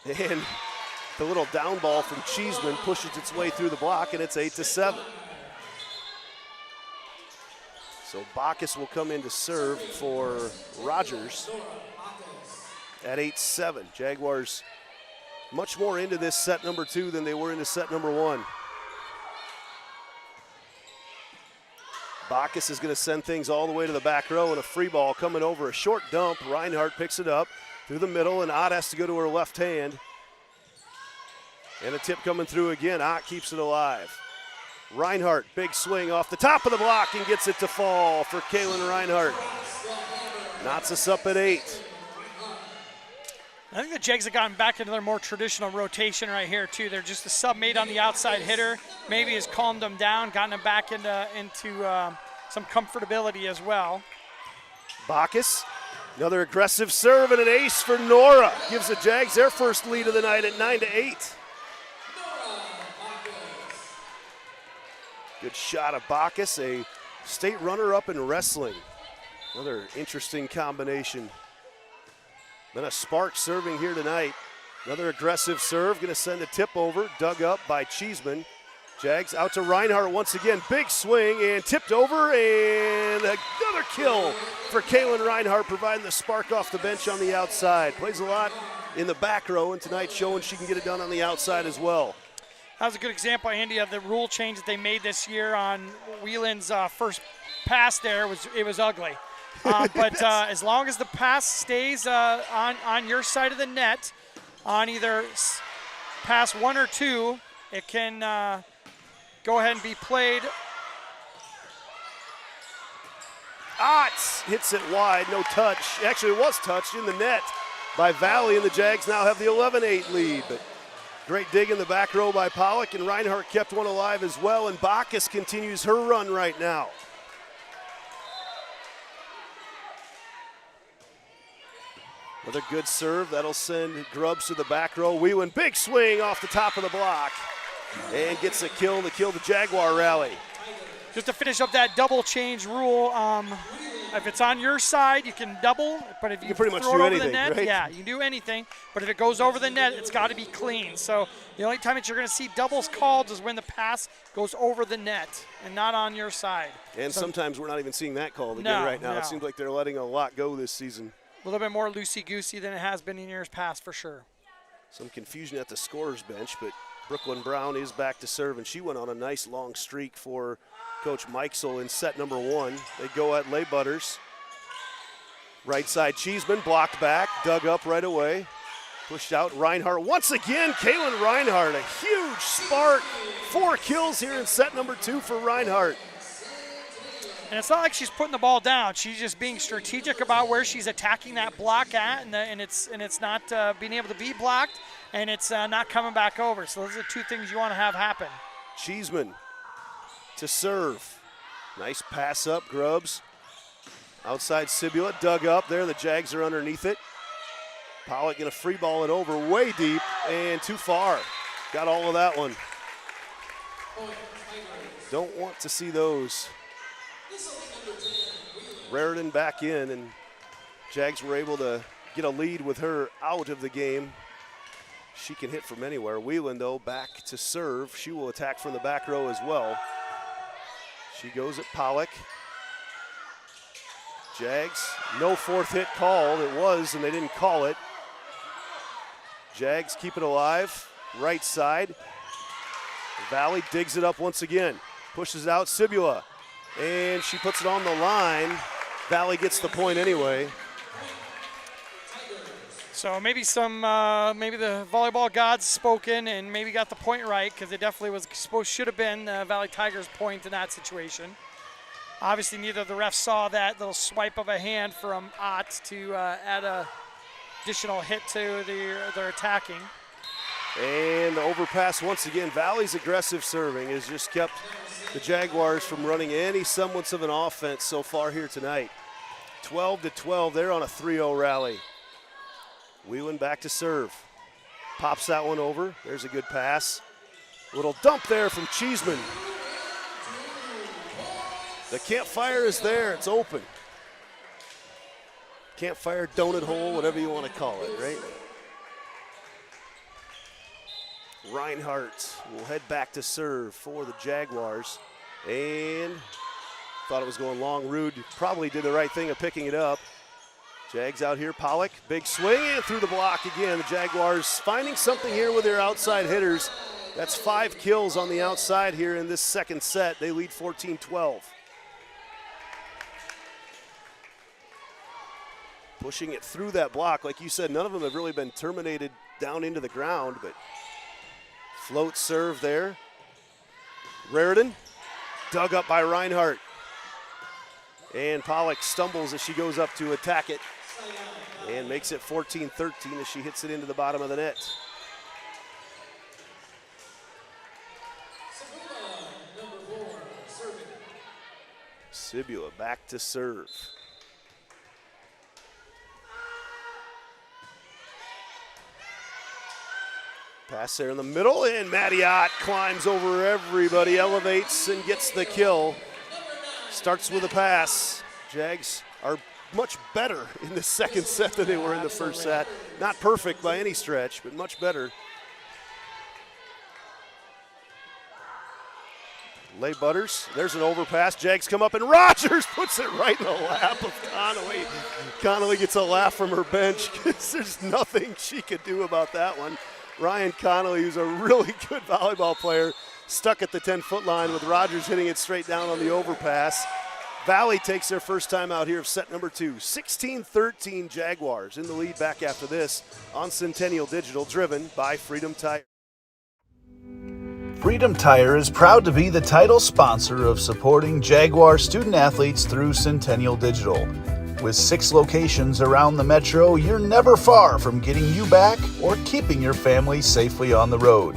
And the little down ball from Cheeseman pushes its way through the block, and it's 8-7. So Bacchus will come in to serve for Rogers at 8-7. Jaguars much more into this set number 2 than they were into set number 1. Bacchus is going to send things all the way to the back row, and a free ball coming over a short dump. Reinhardt picks it up through the middle, and Ott has to go to her left hand. And a tip coming through again. Ott keeps it alive. Reinhardt, big swing off the top of the block and gets it to fall for Kaylin Reinhardt. Knots us up at 8. I think the Jags have gotten back into their more traditional rotation right here, too. They're just a sub-mate on the outside hitter. Maybe has calmed them down, gotten them back into some comfortability as well. Bacchus, another aggressive serve and an ace for Nora. Gives the Jags their first lead of the night at 9-8. Good shot of Bacchus, a state runner-up in wrestling. Another interesting combination. Then a spark serving here tonight. Another aggressive serve, going to send a tip over, dug up by Cheeseman. Jags out to Reinhardt once again. Big swing and tipped over, and another kill for Kaylin Reinhardt, providing the spark off the bench on the outside. Plays a lot in the back row, and tonight showing she can get it done on the outside as well. That was a good example, Andy, of the rule change that they made this year on Whelan's first pass there. It was ugly. But as long as the pass stays on your side of the net, on either pass 1 or 2, it can go ahead and be played. Ott hits it wide, no touch. Actually, it was touched in the net by Valley, and the Jags now have the 11-8 lead. But great dig in the back row by Pollock, and Reinhardt kept one alive as well, and Bacchus continues her run right now. Another good serve. That'll send Grubbs to the back row. Whelan, big swing off the top of the block and gets a kill to kill the Jaguar rally. Just to finish up that double change rule, if it's on your side, you can double. But if you can pretty much throw do it over anything, the net, right? yeah, you can do anything. But if it goes over the net, it's got to be clean. So the only time that you're going to see doubles called is when the pass goes over the net and not on your side. And so, sometimes we're not even seeing that called again right now. No. It seems like they're letting a lot go this season. A little bit more loosey-goosey than it has been in years past, for sure. Some confusion at the scorer's bench, but Brooklyn Brown is back to serve, and she went on a nice long streak for Coach Mikesel in set number 1. They go at Lay Butters. Right side Cheeseman, blocked back, dug up right away. Pushed out Reinhardt once again. Kaylin Reinhardt, a huge spark. 4 kills here in set number 2 for Reinhardt. And it's not like she's putting the ball down. She's just being strategic about where she's attacking that block at, and it's not being able to be blocked, and it's not coming back over. So those are 2 things you want to have happen. Cheeseman to serve. Nice pass up, Grubbs. Outside Sibula, dug up there. The Jags are underneath it. Pollock gonna free ball it over way deep and too far. Got all of that one. Don't want to see those. Raritan back in, and Jags were able to get a lead with her out of the game. She can hit from anywhere. Whelan, though, back to serve. She will attack from the back row as well. She goes at Pollock. Jags, no 4th hit called. It was, and they didn't call it. Jags keep it alive. Right side. Valley digs it up once again. Pushes out Sibula. And she puts it on the line. Valley gets the point anyway. So maybe maybe the volleyball gods spoken and maybe got the point right, because it definitely should have been Valley Tigers' point in that situation. Obviously, neither of the refs saw that little swipe of a hand from Ott to add a additional hit to their attacking. And the overpass once again. Valley's aggressive serving has just kept the Jaguars from running any semblance of an offense so far here tonight. 12-12, they're on a 3-0 rally. Whelan back to serve. Pops that one over. There's a good pass. Little dump there from Cheeseman. The campfire is there, it's open. Campfire, donut hole, whatever you want to call it, right? Reinhardt will head back to serve for the Jaguars. And thought it was going long. Rude probably did the right thing of picking it up. Jags out here, Pollock, big swing and through the block again. The Jaguars finding something here with their outside hitters. That's 5 kills on the outside here in this second set. They lead 14-12. Pushing it through that block. Like you said, none of them have really been terminated down into the ground, but float serve there. Raritan, dug up by Reinhardt. And Pollock stumbles as she goes up to attack it and makes it 14-13 as she hits it into the bottom of the net. Sibula back to serve. Pass there in the middle, and Mattiot climbs over everybody, elevates and gets the kill. Starts with a pass. Jags are much better in the second set than they were in the first set. Not perfect by any stretch, but much better. Lay Butters, there's an overpass. Jags come up, and Rogers puts it right in the lap of Connolly. Connolly gets a laugh from her bench because there's nothing she could do about that one. Ryan Connolly, who's a really good volleyball player, stuck at the 10-foot line with Rogers hitting it straight down on the overpass. Valley takes their first time out here of set number 2. 16-13 Jaguars in the lead back after this on Centennial Digital, driven by Freedom Tire. Freedom Tire is proud to be the title sponsor of supporting Jaguar student athletes through Centennial Digital. With 6 locations around the metro, you're never far from getting you back or keeping your family safely on the road.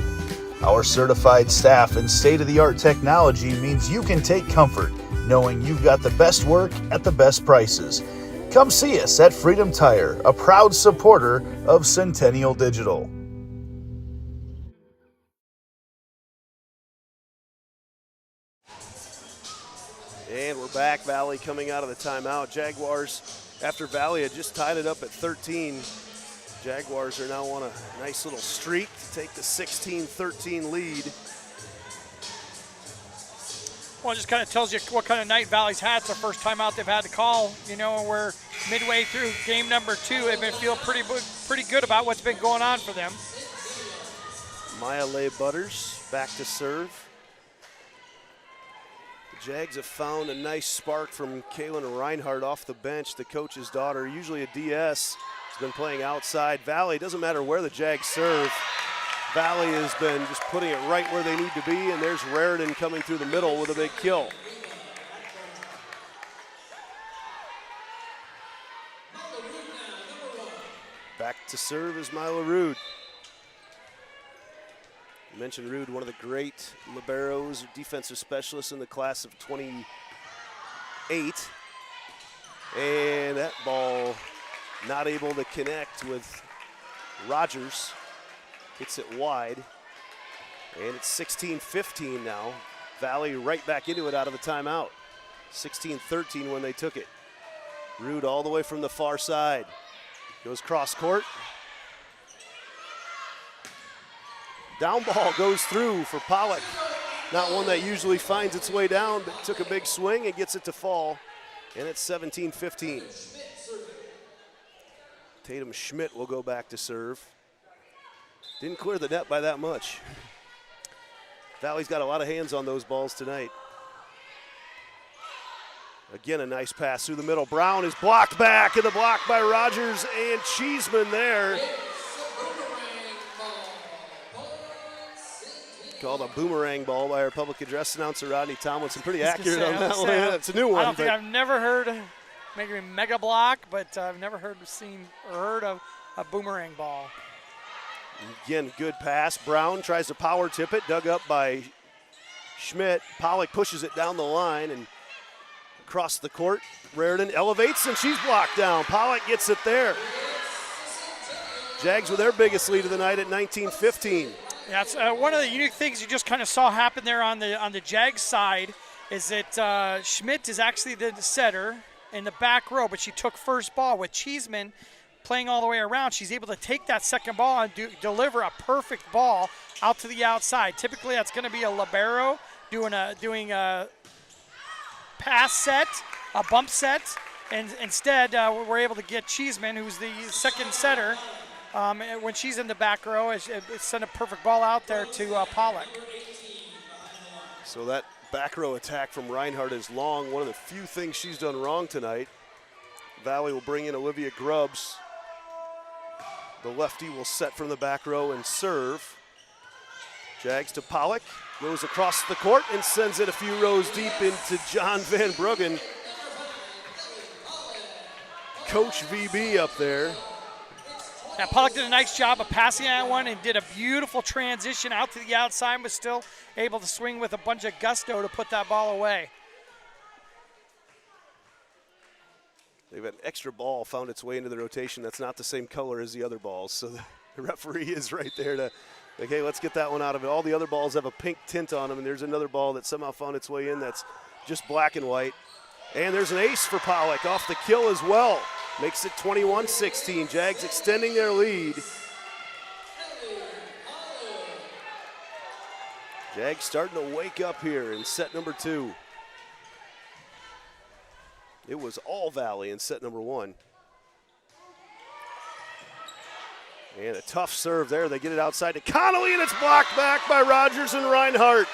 Our certified staff and state-of-the-art technology means you can take comfort knowing you've got the best work at the best prices. Come see us at Freedom Tire, a proud supporter of Centennial Digital. And we're back. Valley coming out of the timeout. Jaguars, after Valley had just tied it up at 13, Jaguars are now on a nice little streak to take the 16-13 lead. Well, it just kind of tells you what kind of night Valley's had. It's the first timeout they've had to call. You know, we're midway through game number 2. They've been feeling pretty good about what's been going on for them. Maya Leigh Butters back to serve. The Jags have found a nice spark from Kaylin Reinhardt off the bench, the coach's daughter, usually a DS. Has been playing outside. Valley, doesn't matter where the Jags serve. Valley has been just putting it right where they need to be, and there's Raritan coming through the middle with a big kill. Back to serve is Mila Rude. I mentioned Rude, one of the great liberos, defensive specialists in the class of 28. And that ball not able to connect with Rogers. Hits it wide. And it's 16-15 now. Valley right back into it out of the timeout. 16-13 when they took it. Rude all the way from the far side. Goes cross court. Down ball goes through for Pollock. Not one that usually finds its way down, but took a big swing and gets it to fall. And it's 17-15. Tatum Schmidt will go back to serve. Didn't clear the net by that much. Valley's got a lot of hands on those balls tonight. Again, a nice pass through the middle. Brown is blocked back, and the block by Rogers and Cheeseman there. Called a boomerang ball by our public address announcer, Rodney Tomlinson. Pretty accurate on that one. Yeah, it's a new one. I don't think I've never heard maybe a mega block, but I've never heard of a boomerang ball. Again, good pass. Brown tries to power tip it, dug up by Schmidt. Pollock pushes it down the line and across the court. Raritan elevates, and she's blocked down. Pollock gets it there. Jags with their biggest lead of the night at 19-15. Yeah, it's one of the unique things you just kind of saw happen there on the Jags side is that Schmidt is actually the setter in the back row, but she took first ball with Cheeseman playing all the way around. She's able to take that second ball and deliver a perfect ball out to the outside. Typically, that's going to be a libero doing a pass set, a bump set, and instead we're able to get Cheeseman, who's the second setter, when she's in the back row, send a perfect ball out there to Pollock. So that back row attack from Reinhardt is long. One of the few things she's done wrong tonight. Valley will bring in Olivia Grubbs. The lefty will set from the back row and serve. Jags to Pollock. Goes across the court and sends it a few rows deep into John Van Bruggen. Coach VB up there. Yeah, Pollock did a nice job of passing that one and did a beautiful transition out to the outside, but still able to swing with a bunch of gusto to put that ball away. They've had an extra ball found its way into the rotation that's not the same color as the other balls. So the referee is right there to, like, hey, let's get that one out of it. All the other balls have a pink tint on them, and there's another ball that somehow found its way in that's just black and white. And there's an ace for Pollock off the kill as well. Makes it 21-16. Jags extending their lead. Jags starting to wake up here in set number 2. It was all Valley in set number 1. And a tough serve there. They get it outside to Connolly, and it's blocked back by Rogers and Reinhardt.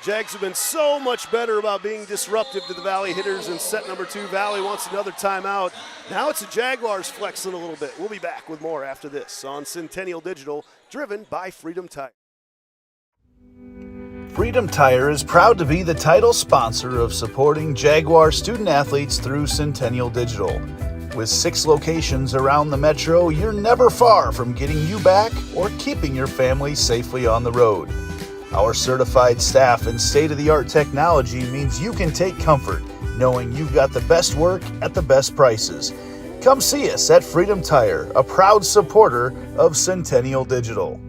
Jags have been so much better about being disruptive to the Valley hitters in set number 2. Valley wants another timeout. Now it's the Jaguars flexing a little bit. We'll be back with more after this on Centennial Digital, driven by Freedom Tire. Freedom Tire is proud to be the title sponsor of supporting Jaguar student athletes through Centennial Digital. With 6 locations around the metro, you're never far from getting you back or keeping your family safely on the road. Our certified staff and state-of-the-art technology means you can take comfort knowing you've got the best work at the best prices. Come see us at Freedom Tire, a proud supporter of Centennial Digital.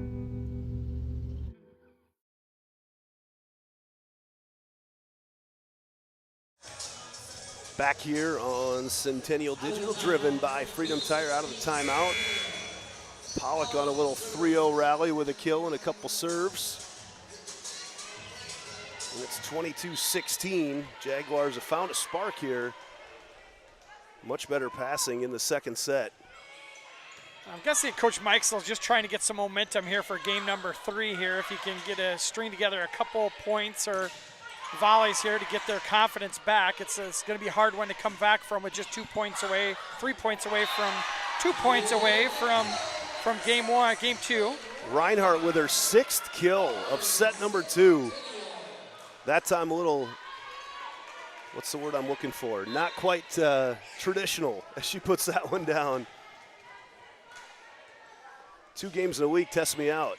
Back here on Centennial Digital, driven by Freedom Tire out of the timeout. Pollock on a little 3-0 rally with a kill and a couple serves. And it's 22-16. Jaguars have found a spark here. Much better passing in the second set. I'm guessing Coach Mikesell's just trying to get some momentum here for game number 3 here. If he can string together a couple points or volleys here to get their confidence back. It's going to be a hard one to come back from with just 2 points away, 3 points away from 2 points away from game 2. Reinhardt with her 6th kill of set number 2. That time a little, what's the word I'm looking for? Not quite traditional as she puts that one down. 2 games in a week, test me out.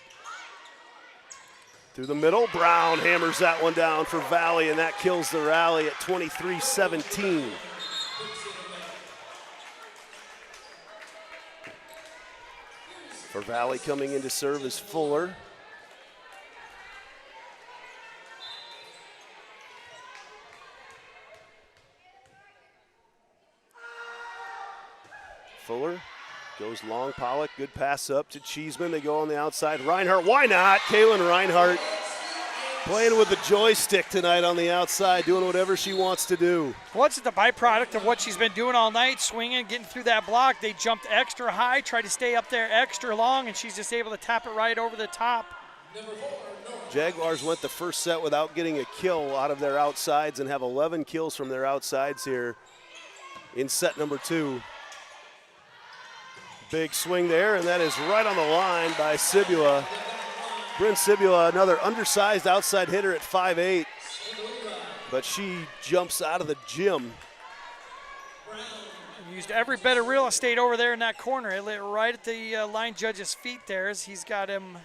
Through the middle, Brown hammers that one down for Valley, and that kills the rally at 23-17. For Valley, coming in to serve is Fuller. Fuller goes long, Pollock, good pass up to Cheeseman. They go on the outside. Reinhardt, why not? Kaylin Reinhardt playing with the joystick tonight on the outside, doing whatever she wants to do. What's the byproduct of what she's been doing all night, swinging, getting through that block. They jumped extra high, tried to stay up there extra long, and she's just able to tap it right over the top. Jaguars went the first set without getting a kill out of their outsides and have 11 kills from their outsides here in set number 2. Big swing there, and that is right on the line by Sibula. Bryn Sibula, another undersized outside hitter at 5'8", but she jumps out of the gym. Used every bit of real estate over there in that corner. It lit right at the line judge's feet there as he's got him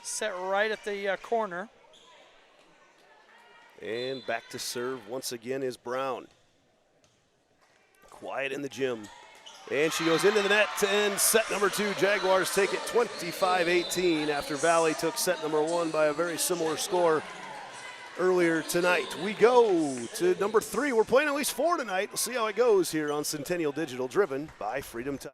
set right at the corner. And back to serve once again is Brown. Quiet in the gym. And she goes into the net to end set number 2. Jaguars take it 25-18 after Valley took set number 1 by a very similar score earlier tonight. We go to number 3. We're playing at least 4 tonight. We'll see how it goes here on Centennial Digital, driven by Freedom Tire.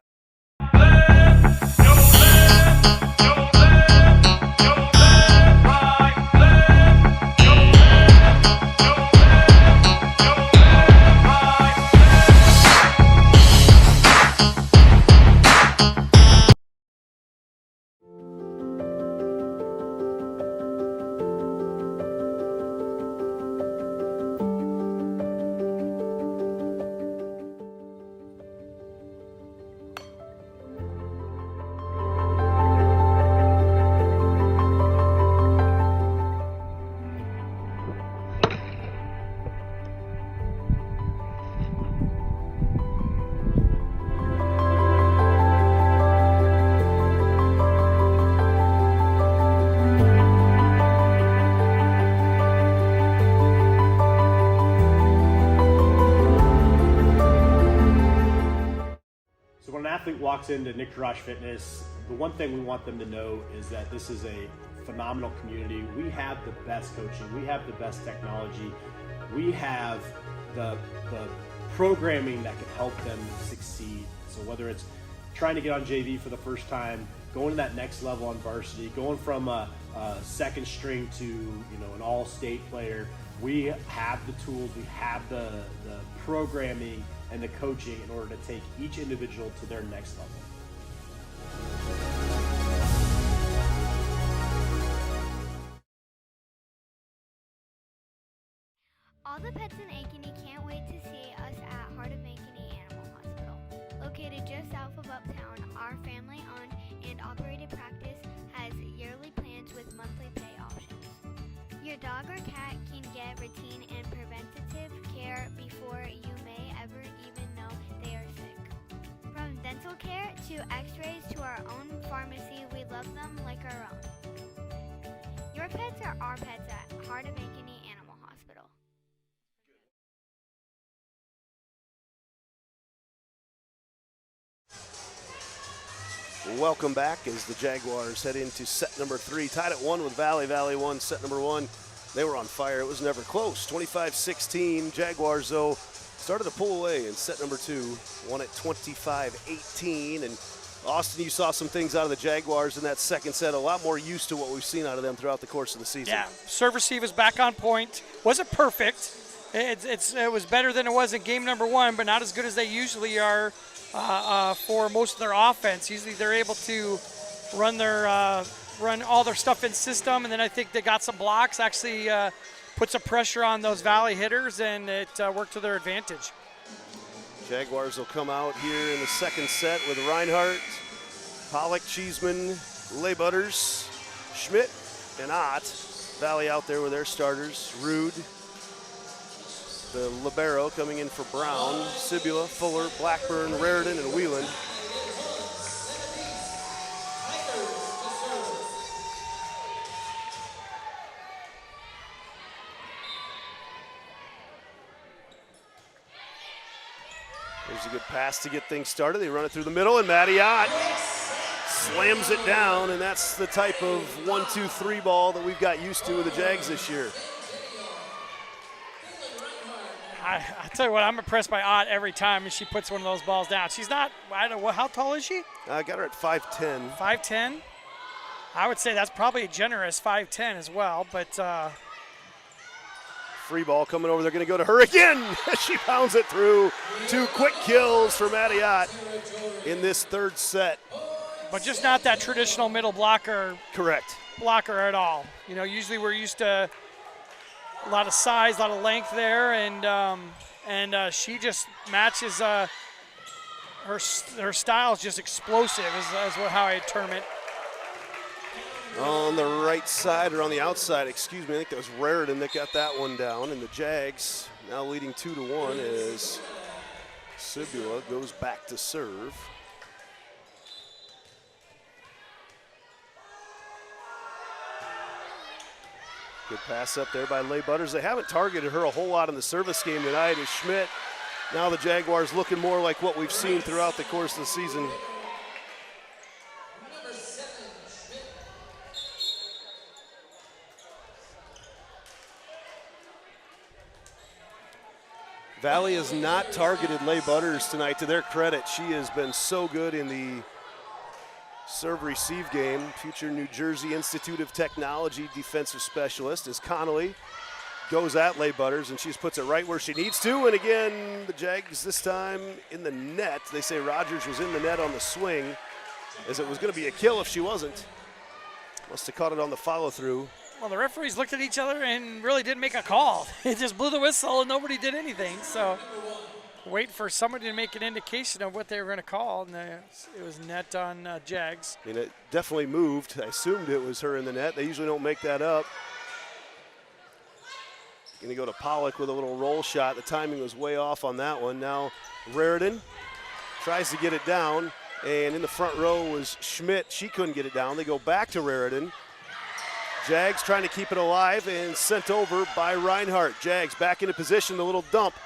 Walks into Nick Garage Fitness, the one thing we want them to know is that this is a phenomenal community. We have the best coaching, we have the best technology, we have the programming that can help them succeed. So whether it's trying to get on JV for the first time, going to that next level on varsity, going from a second string to an all-state player, we have the tools, we have the programming and the coaching in order to take each individual to their next level. All the pets in Ankeny can't wait to see us at Heart of Ankeny Animal Hospital. Located just south of Uptown, our family-owned and operated practice has yearly plans with monthly pay options. Your dog or cat can get routine and preventative care before you may ever even know they are sick. From dental care to x-rays to our own pharmacy, we love them like our own. Your pets are our pets at Heart of Ankeny Animal Hospital. Welcome back as the Jaguars head into set number 3. Tied at 1 with Valley. Valley won set number 1. They were on fire. It was never close. 25-16. Jaguars, though, started to pull away in set number 2, won at 25-18. And Austin, you saw some things out of the Jaguars in that second set, a lot more used to what we've seen out of them throughout the course of the season. Yeah, serve receive is back on point. Wasn't perfect. It was better than it was in game number 1, but not as good as they usually are for most of their offense. Usually they're able to run all their stuff in system, and then I think they got some blocks, actually put some pressure on those Valley hitters, and it worked to their advantage. Jaguars will come out here in the second set with Reinhardt, Pollock, Cheeseman, Butters, Schmidt, and Ott. Valley out there with their starters. Rude, the libero coming in for Brown, Sibula, Fuller, Blackburn, Raritan, and Whelan. There's a good pass to get things started. They run it through the middle, and Matty Ott slams it down, and that's the type of 1-2-3 ball that we've got used to with the Jags this year. I tell you what, I'm impressed by Ott every time she puts one of those balls down. She's not, I don't know, how tall is she? I got her at 5'10". 5'10"? I would say that's probably a generous 5'10" as well, but free ball coming over. They're going to go to her again. She pounds it through. 2 quick kills for Matty Ott in this third set. But just not that traditional middle blocker. Correct. Blocker at all. You know, usually we're used to a lot of size, a lot of length there, and she just matches her style is just explosive, is how I term it. On the right side, or on the outside, excuse me, I think that was Raritan that got that one down, and the Jags now leading 2-1 as Sibula goes back to serve. Good pass up there by Butters. They haven't targeted her a whole lot in the service game tonight as Schmidt. Now the Jaguars looking more like what we've seen throughout the course of the season. Valley has not targeted Butters tonight, to their credit. She has been so good in the serve-receive game. Future New Jersey Institute of Technology defensive specialist as Connolly goes at Butters, and she just puts it right where she needs to. And again, the Jags this time in the net. They say Rogers was in the net on the swing, as it was going to be a kill if she wasn't. Must have caught it on the follow-through. Well, the referees looked at each other and really didn't make a call. It just blew the whistle and nobody did anything. So wait for somebody to make an indication of what they were going to call, and it was net on Jags. I mean, it definitely moved. I assumed it was her in the net. They usually don't make that up. Going to go to Pollock with a little roll shot. The timing was way off on that one. Now Raritan tries to get it down, and in the front row was Schmidt. She couldn't get it down. They go back to Raritan. Jags trying to keep it alive and sent over by Reinhardt. Jags back into position, the little dump.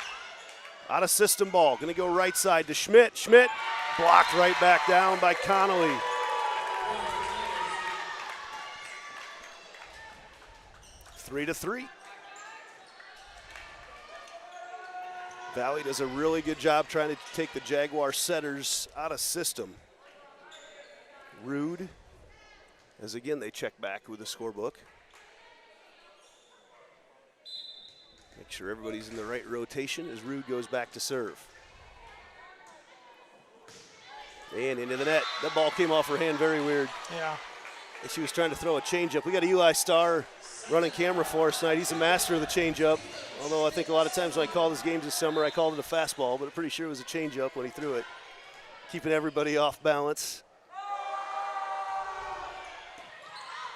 Out of system ball, gonna go right side to Schmidt. Schmidt blocked right back down by Connolly. Three to three. Valley does a really good job trying to take the Jaguar setters out of system. Rude, as again they check back with the scorebook. Make sure everybody's in the right rotation as Rude goes back to serve. And into the net. That ball came off her hand very weird. Yeah. And she was trying to throw a changeup. We got Eli Starr running camera for us tonight. He's a master of the changeup. Although I think a lot of times when I call his games this summer, I called it a fastball, but I'm pretty sure it was a changeup when he threw it. Keeping everybody off balance.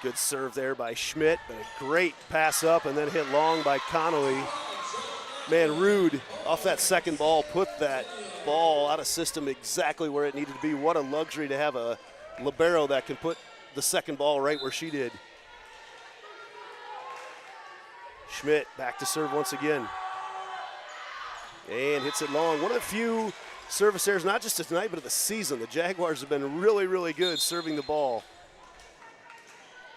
Good serve there by Schmidt, but a great pass up and then hit long by Connolly. Man, Rude off that second ball put that ball out of system exactly where it needed to be. What a luxury to have a libero that can put the second ball right where she did. Schmidt back to serve once again. And hits it long. One of the few service errors, not just tonight, but of the season. The Jaguars have been really, really good serving the ball.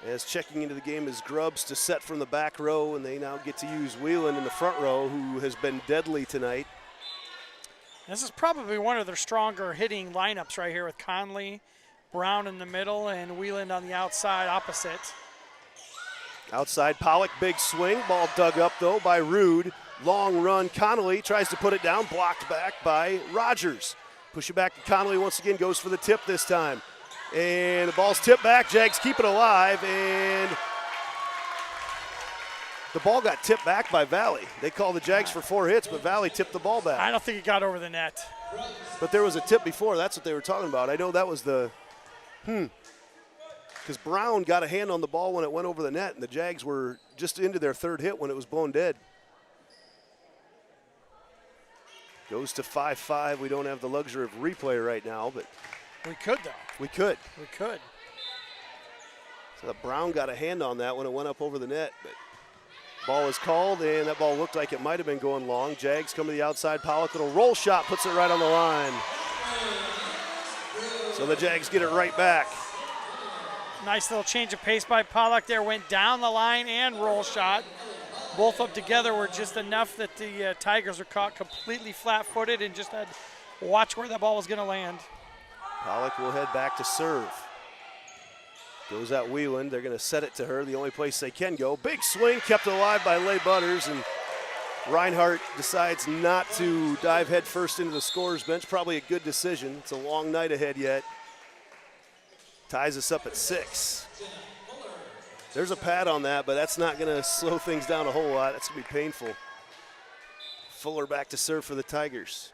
As checking into the game is Grubbs to set from the back row, and they now get to use Whelan in the front row, who has been deadly tonight. This is probably one of their stronger hitting lineups right here with Conley, Brown in the middle, and Wieland on the outside opposite. Outside Pollock, big swing. Ball dug up, though, by Rude. Long run. Connolly tries to put it down. Blocked back by Rogers. Push it back to Connolly once again. Goes for the tip this time. And the ball's tipped back. Jags keep it alive. And the ball got tipped back by Valley. They called the Jags for 4 hits, but Valley tipped the ball back. I don't think it got over the net. But there was a tip before. That's what they were talking about. I know that was the because Brown got a hand on the ball when it went over the net, and the Jags were just into their 3rd hit when it was blown dead. Goes to 5-5. We don't have the luxury of replay right now, but we could, though. We could. We could. So Brown got a hand on that when it went up over the net, but ball was called, and that ball looked like it might have been going long. Jags come to the outside. Pollock, little roll shot, puts it right on the line. So the Jags get it right back. Nice little change of pace by Pollock there. Went down the line and roll shot. Both up together were just enough that the Tigers were caught completely flat-footed and just had to watch where that ball was going to land. Pollock will head back to serve. Goes out Wieland. They're going to set it to her, the only place they can go. Big swing, kept alive by Leigh Butters, and Reinhardt decides not to dive head first into the scorer's bench. Probably a good decision. It's a long night ahead yet. Ties us up at 6. There's a pad on that, but that's not going to slow things down a whole lot. That's going to be painful. Fuller back to serve for the Tigers.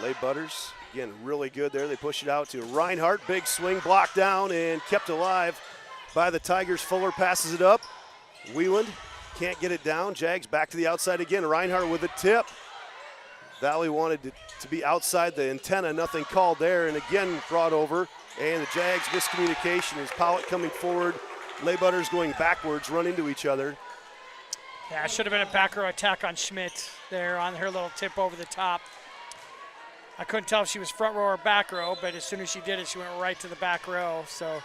Leigh Butters, again, really good there. They push it out to Reinhardt. Big swing, blocked down and kept alive by the Tigers. Fuller passes it up. Wieland can't get it down. Jags back to the outside again. Reinhardt with a tip. Valley wanted to be outside the antenna. Nothing called there, and again brought over. And the Jags miscommunication is Pollock coming forward. Leigh Butters going backwards, run into each other. Yeah, it should have been a back row attack on Schmidt there on her little tip over the top. I couldn't tell if she was front row or back row, but as soon as she did it, she went right to the back row. So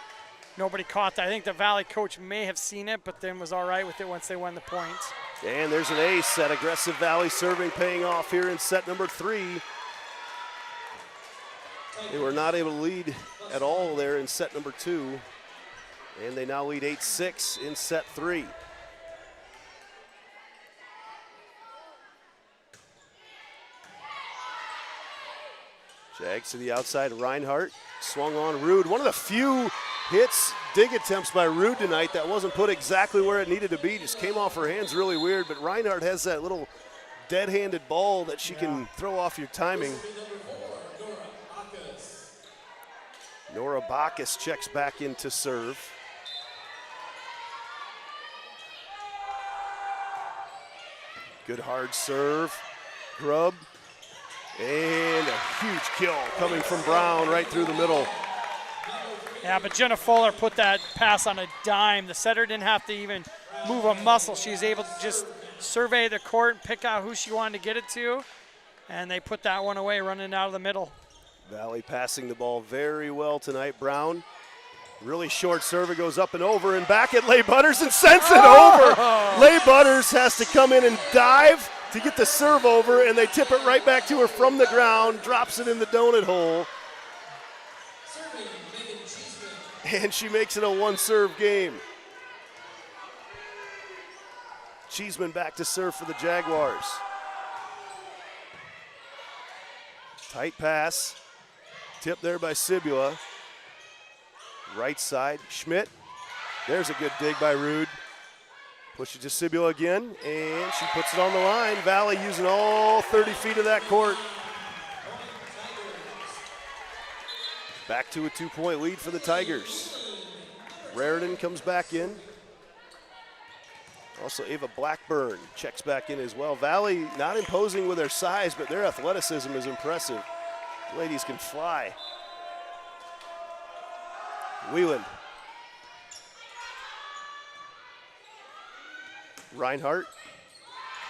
nobody caught that. I think the Valley coach may have seen it, but then was all right with it once they won the points. And there's an ace. That aggressive Valley serving paying off here in set number 3. They were not able to lead at all there in set number 2. And they now lead 8-6 in set 3. Jags to the outside, Reinhardt, swung on Rude. One of the few hits, dig attempts by Rude tonight that wasn't put exactly where it needed to be, just came off her hands really weird, but Reinhardt has that little dead-handed ball that she can throw off your timing. Nora Bacchus checks back in to serve. Good hard serve, Grubb. And a huge kill coming from Brown right through the middle. Yeah, but Jenna Fuller put that pass on a dime. The setter didn't have to even move a muscle. She was able to just survey the court and pick out who she wanted to get it to. And they put that one away running out of the middle. Valley passing the ball very well tonight. Brown, really short serve. It goes up and over and back at Leigh Butters and sends it over. Leigh Butters has to come in and dive to get the serve over, and they tip it right back to her from the ground, drops it in the donut hole. And she makes it a 1-serve game. Cheeseman back to serve for the Jaguars. Tight pass. Tip there by Sibula. Right side, Schmidt. There's a good dig by Rude. Push it to Sibula again, and she puts it on the line. Valley using all 30 feet of that court. Back to a 2-point lead for the Tigers. Raritan comes back in. Also Ava Blackburn checks back in as well. Valley not imposing with their size, but their athleticism is impressive. Ladies can fly. Wieland. Reinhardt,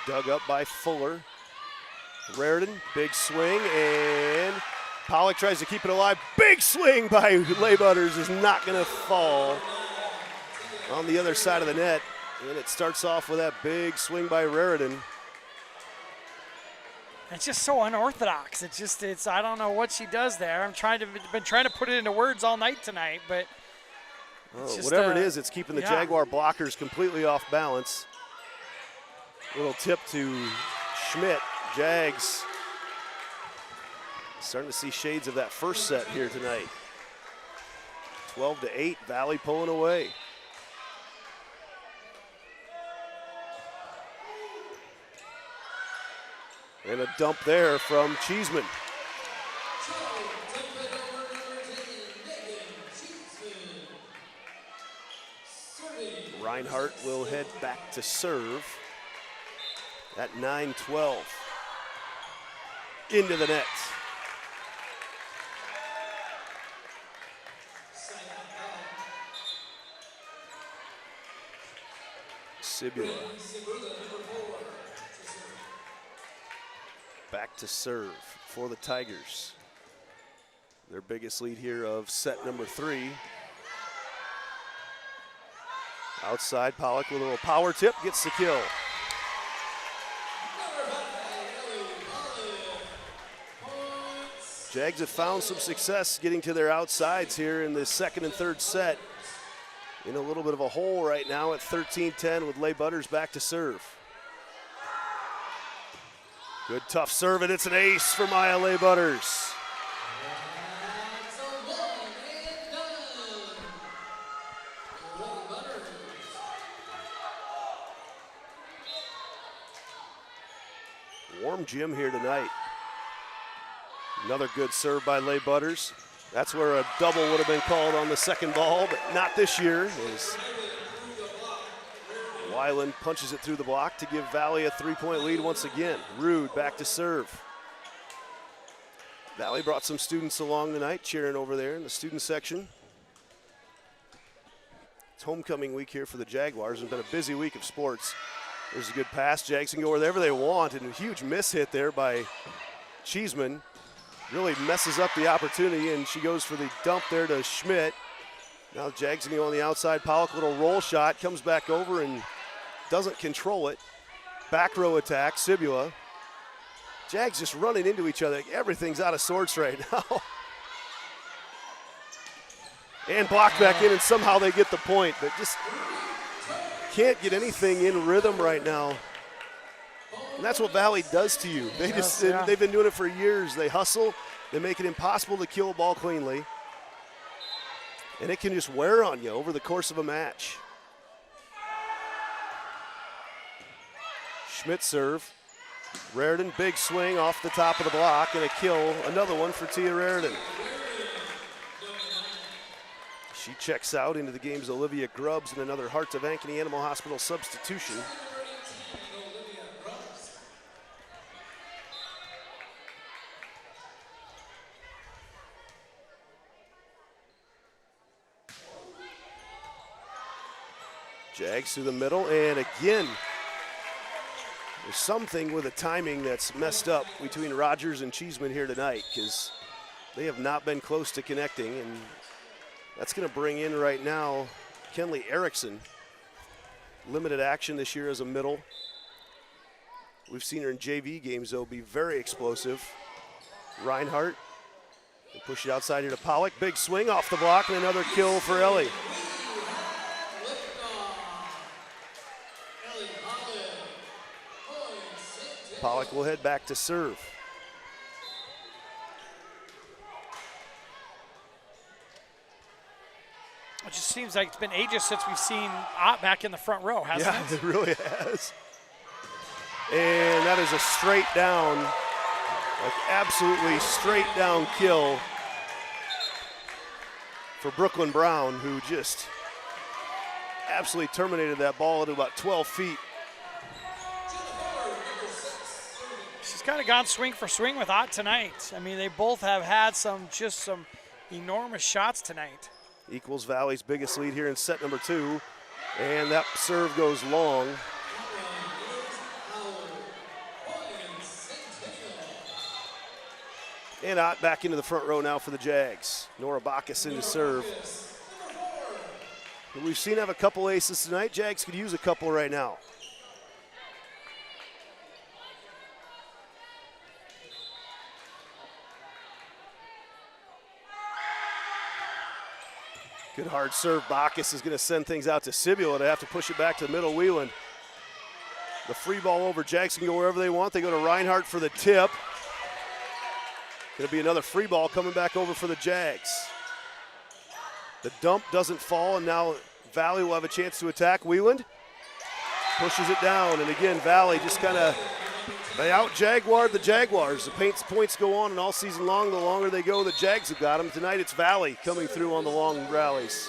dug up by Fuller. Raritan, big swing, and Pollock tries to keep it alive. Big swing by Leigh Butters is not going to fall on the other side of the net. And it starts off with that big swing by Raritan. It's just so unorthodox. It's I don't know what she does there. Been trying to put it into words all night tonight, but whatever it is, it's keeping the Jaguar blockers completely off balance. Little tip to Schmidt. Jags starting to see shades of that first set here tonight. 12-8, Valley pulling away. And a dump there from Cheeseman. Reinhardt will head back to serve at 9-12. Into the net. Sibula. Back to serve for the Tigers. Their biggest lead here of set number 3. Outside, Pollock with a little power tip, gets the kill. Jags have found some success getting to their outsides here in the second and third set. In a little bit of a hole right now at 13-10 with Leigh Butters back to serve. Good tough serve, and it's an ace for Maya Leigh Butters. Warm gym here tonight. Another good serve by Leigh Butters. That's where a double would have been called on the second ball, but not this year. As Weiland punches it through the block to give Valley a 3-point lead once again. Rude back to serve. Valley brought some students along tonight, cheering over there in the student section. It's homecoming week here for the Jaguars. It's been a busy week of sports. There's a good pass. Jags can go wherever they want, and a huge miss hit there by Cheeseman. Really messes up the opportunity, and she goes for the dump there to Schmidt. Now the Jags can go on the outside. Pollock, little roll shot, comes back over and doesn't control it. Back row attack, Sibula. Jags just running into each other. Everything's out of sorts right now. And blocked back in, and somehow they get the point, but just can't get anything in rhythm right now. And that's what Valley does to you. They've been doing it for years. They hustle, they make it impossible to kill a ball cleanly. And it can just wear on you over the course of a match. Schmidt serve. Raritan, big swing off the top of the block and a kill. Another one for Tia Raritan. She checks out into the game's Olivia Grubbs and another Heart of Ankeny Animal Hospital substitution. Jags through the middle, and again, there's something with the timing that's messed up between Rogers and Cheeseman here tonight, because they have not been close to connecting, and that's going to bring in right now Kenley Erickson. Limited action this year as a middle. We've seen her in JV games, though, be very explosive. Reinhardt, they push it outside here to Pollock. Big swing off the block, and another kill for Ellie. Pollock will head back to serve. It just seems like it's been ages since we've seen Ott back in the front row, hasn't it? Yeah, it really has. And that is a straight down, like absolutely straight down kill for Brooklyn Brown, who just absolutely terminated that ball at about 12 feet. She's kind of gone swing for swing with Ott tonight. I mean, they both have had some enormous shots tonight. Equals Valley's biggest lead here in set number 2. And that serve goes long. And Ott back into the front row now for the Jags. Nora Bacchus in to serve. We've seen have a couple aces tonight. Jags could use a couple right now. Good hard serve. Bacchus is going to send things out to Sibula. They have to push it back to the middle. Wheeland. The free ball over. Jags can go wherever they want. They go to Reinhardt for the tip. Going to be another free ball coming back over for the Jags. The dump doesn't fall, and now Valley will have a chance to attack. Wheeland pushes it down, and again, Valley just kind of, they out-Jaguared the Jaguars. The points go on, and all season long, the longer they go, the Jags have got them. Tonight it's Valley coming through on the long rallies.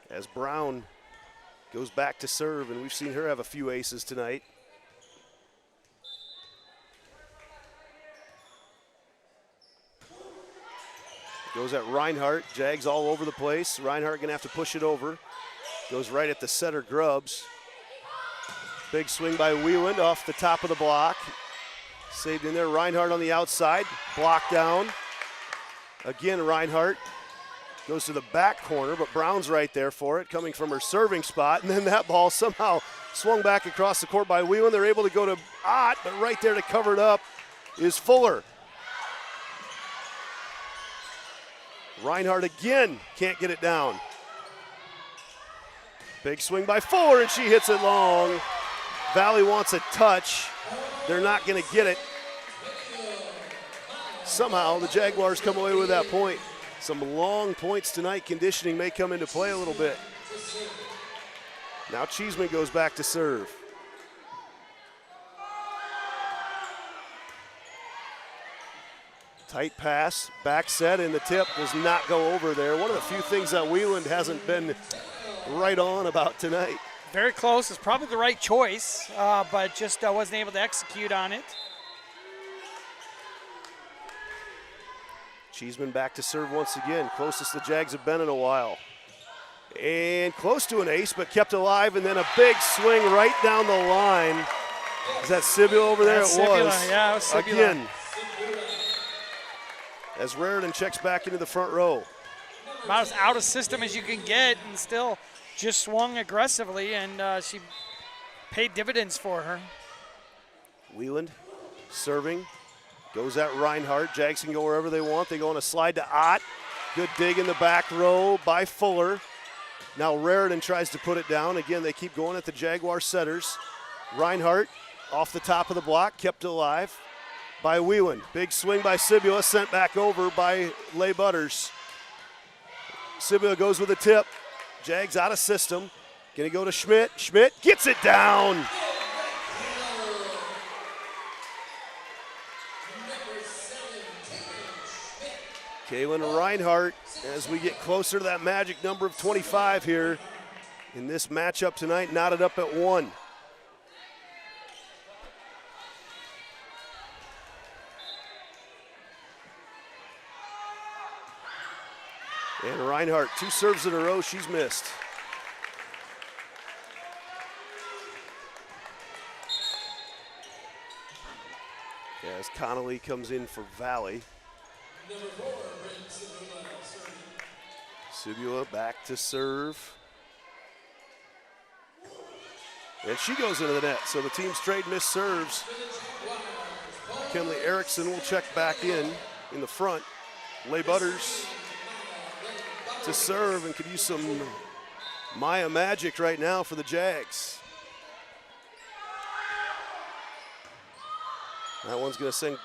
As Brown goes back to serve, and we've seen her have a few aces tonight. Goes at Reinhardt. Jags all over the place. Reinhardt going to have to push it over. Goes right at the setter, Grubbs. Big swing by Wheeland off the top of the block. Saved in there. Reinhardt on the outside. Blocked down. Again, Reinhardt goes to the back corner, but Brown's right there for it, coming from her serving spot. And then that ball somehow swung back across the court by Wheeland. They're able to go to Ott, but right there to cover it up is Fuller. Reinhardt again can't get it down. Big swing by Fuller, and she hits it long. Valley wants a touch. They're not going to get it. Somehow the Jaguars come away with that point. Some long points tonight. Conditioning may come into play a little bit. Now Cheeseman goes back to serve. Tight pass, back set, and the tip does not go over there. One of the few things that Wheeland hasn't been right on about tonight. Very close. It's probably the right choice, but just wasn't able to execute on it. Cheeseman back to serve once again. Closest the Jags have been in a while. And close to an ace, but kept alive, and then a big swing right down the line. Is that Sibula over there? That's it Sibula. was. Yeah, it was Sibula. Again. As Raritan checks back into the front row. About as out of system as you can get, and still just swung aggressively, and she paid dividends for her. Wheeland serving. Goes at Reinhardt. Jags can go wherever they want. They go on a slide to Ott. Good dig in the back row by Fuller. Now Raritan tries to put it down. Again, they keep going at the Jaguar setters. Reinhardt off the top of the block, kept alive by Wheeland. Big swing by Sibula, sent back over by Leigh Butters. Sibula goes with a tip. Jags out of system. Gonna go to Schmidt. Schmidt gets it down. Kaylin Reinhardt, as we get closer to that magic number of 25 here in this matchup tonight, knotted up at 1. And Reinhardt, 2 serves in a row, she's missed. As Connolly comes in for Valley. Sibula back to serve. And she goes into the net, so the team's trade missed serves. Kenley Erickson will check back in the front. Leigh Butters to serve, and could use some Maya magic right now for the Jags. That one's going to send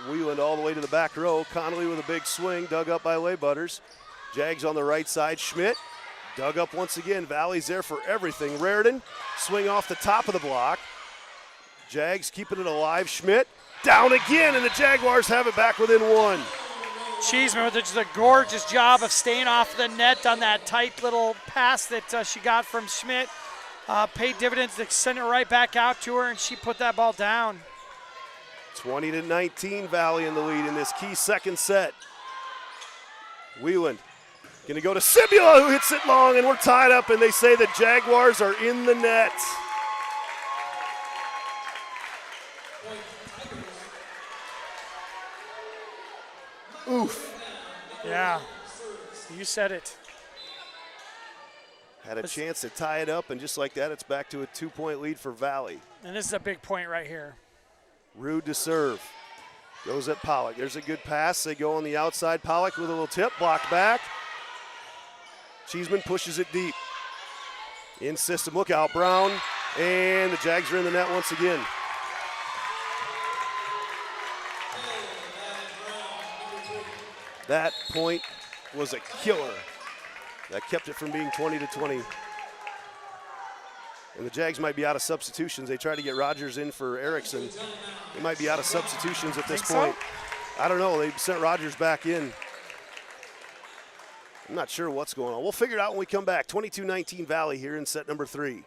Wheeland all the way to the back row. Connolly with a big swing, dug up by Leigh Butters. Jags on the right side. Schmidt dug up once again. Valley's there for everything. Raritan, swing off the top of the block. Jags keeping it alive. Schmidt down again, and the Jaguars have it back within 1. Cheeseman with just a gorgeous job of staying off the net on that tight little pass that she got from Schmidt. Paid dividends to send it right back out to her, and she put that ball down. 20-19, Valley in the lead in this key second set. Wheeland going to go to Sibula, who hits it long, and we're tied up, and they say the Jaguars are in the net. Oof. Yeah. You said it. Had a chance to tie it up, and just like that, it's back to a 2-point lead for Valley. And this is a big point right here. Rude to serve. Goes at Pollock. There's a good pass. They go on the outside. Pollock with a little tip, blocked back. Cheeseman pushes it deep. In system, look out, Brown. And the Jags are in the net once again. That point was a killer. That kept it from being 20-20. And the Jags might be out of substitutions. They try to get Rogers in for Erickson. They might be out of substitutions at this point. I don't know. They sent Rogers back in. I'm not sure what's going on. We'll figure it out when we come back. 22-19 Valley here in set number 3.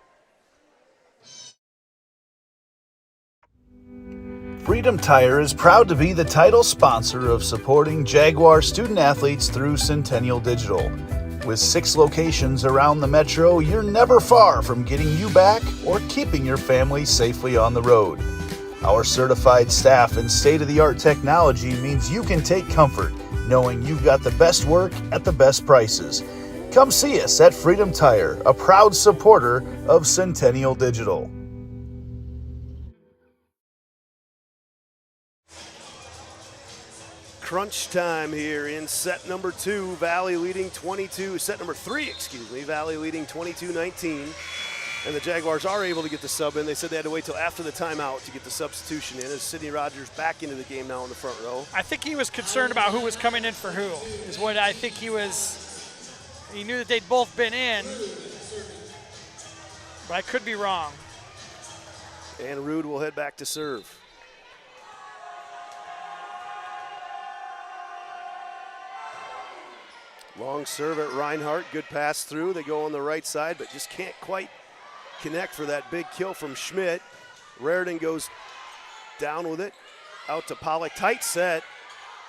Freedom Tire is proud to be the title sponsor of supporting Jaguar student athletes through Centennial Digital. With 6 locations around the metro, you're never far from getting you back or keeping your family safely on the road. Our certified staff and state-of-the-art technology means you can take comfort knowing you've got the best work at the best prices. Come see us at Freedom Tire, a proud supporter of Centennial Digital. Crunch time here in set number 2. Valley leading 22, set number 3, excuse me. Valley leading 22-19. And the Jaguars are able to get the sub in. They said they had to wait till after the timeout to get the substitution in, as Sidney Rogers back into the game now in the front row. I think he was concerned about who was coming in for who, is what I think he was. He knew that they'd both been in, but I could be wrong. And Rude will head back to serve. Long serve at Reinhardt, good pass through. They go on the right side, but just can't quite connect for that big kill from Schmidt. Raridan goes down with it, out to Pollock, tight set,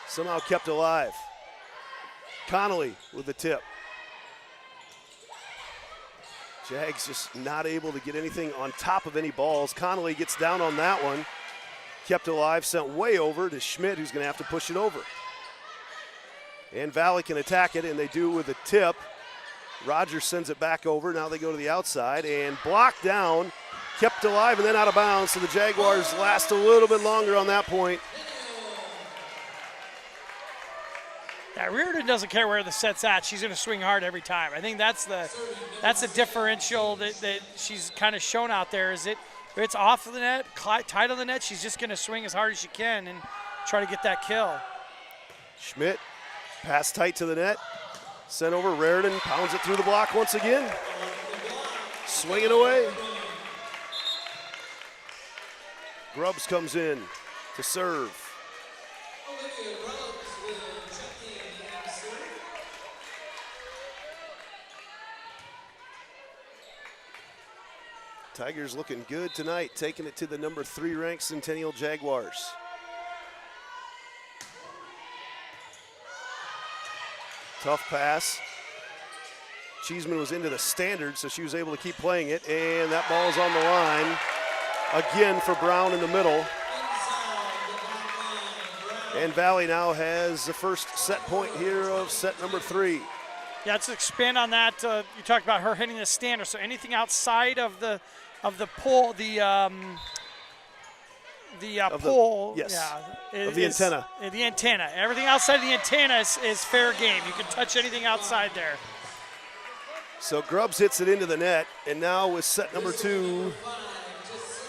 somehow kept alive. Connolly with the tip. Jags just not able to get anything on top of any balls. Connolly gets down on that one, kept alive, sent way over to Schmidt, who's gonna have to push it over. And Valley can attack it, and they do with a tip. Rogers sends it back over. Now they go to the outside and blocked down, kept alive, and then out of bounds. So the Jaguars last a little bit longer on that point. Yeah, Reardon doesn't care where the set's at. She's going to swing hard every time. I think that's the differential that she's kind of shown out there. Is if it's off of the net, tight on the net, she's just going to swing as hard as she can and try to get that kill. Schmidt, pass tight to the net, sent over. Raridan pounds it through the block once again. Swinging away. Grubbs comes in to serve. Tigers looking good tonight, taking it to the number 3 ranked Centennial Jaguars. Tough pass. Cheeseman was into the standard, so she was able to keep playing it, and that ball's on the line again for Brown in the middle. And Valley now has the first set point here of set number 3. Yeah, let's expand on that. You talked about her hitting the standard, so anything outside of the pole, the pole, yes, yeah, of the antenna. The antenna. Everything outside the antenna is fair game. You can touch anything outside there. So Grubbs hits it into the net, and now with set number 2,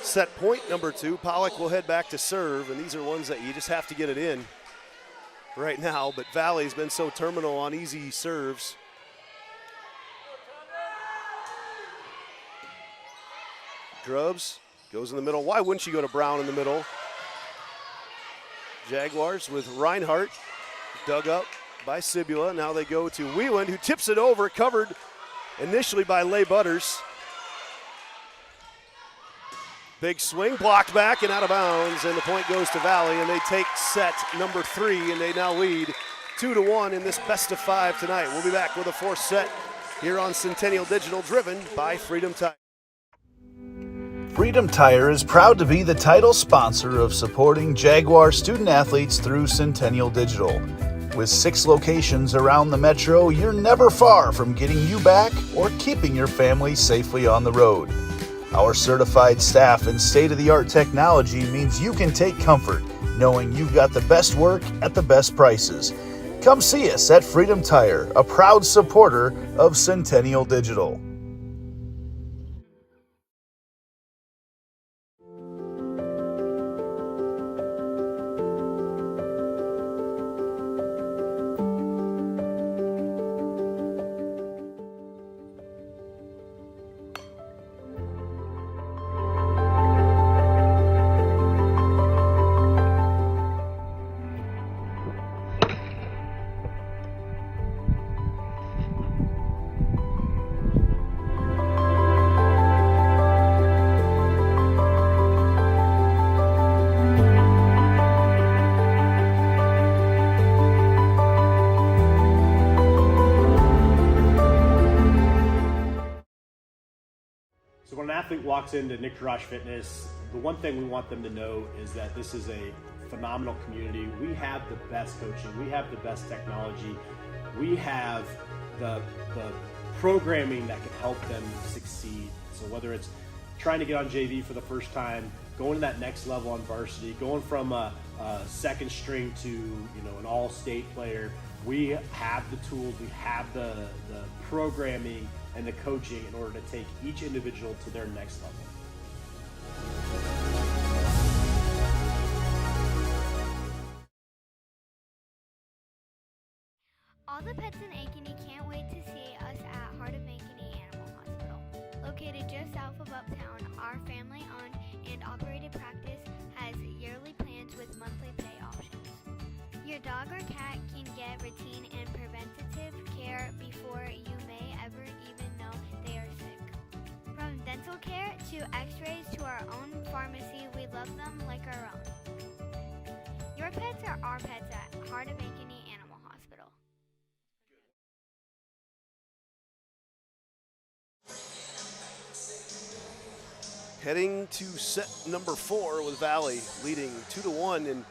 set point number 2, Pollock will head back to serve, and these are ones that you just have to get it in right now, but Valley's been so terminal on easy serves. Grubbs goes in the middle. Why wouldn't she go to Brown in the middle? Jaguars with Reinhardt dug up by Sibula. Now they go to Wieland, who tips it over, covered initially by Leigh Butters. Big swing, blocked back and out of bounds, and the point goes to Valley, and they take set number 3, and they now lead 2-1 in this best of 5 tonight. We'll be back with a 4th set here on Centennial Digital, driven by Freedom Tire. Freedom Tire is proud to be the title sponsor of supporting Jaguar student athletes through Centennial Digital. With 6 locations around the metro, you're never far from getting you back or keeping your family safely on the road. Our certified staff and state-of-the-art technology means you can take comfort knowing you've got the best work at the best prices. Come see us at Freedom Tire, a proud supporter of Centennial Digital. So when an athlete walks into Nick Garage Fitness, the one thing we want them to know is that this is a phenomenal community. We have the best coaching, we have the best technology, we have the programming that can help them succeed. So whether it's trying to get on JV for the first time, going to that next level on varsity, going from a second string to an all-state player, we have the tools, we have the programming and the coaching in order to take each individual to their next level. All the pets in Ankeny can't wait to see us at Heart of Ankeny Animal Hospital. Located just south of Uptown, our family-owned and operated practice has yearly plans with monthly pay options. Your dog or cat can get routine and preventative care before you may ever even know they are sick. From dental care to x-rays to our own pharmacy, we love them like our own. Your pets are our pets at Heart of Ankeny Animal Hospital. Heading to set number 4 with Valley leading 2-1, and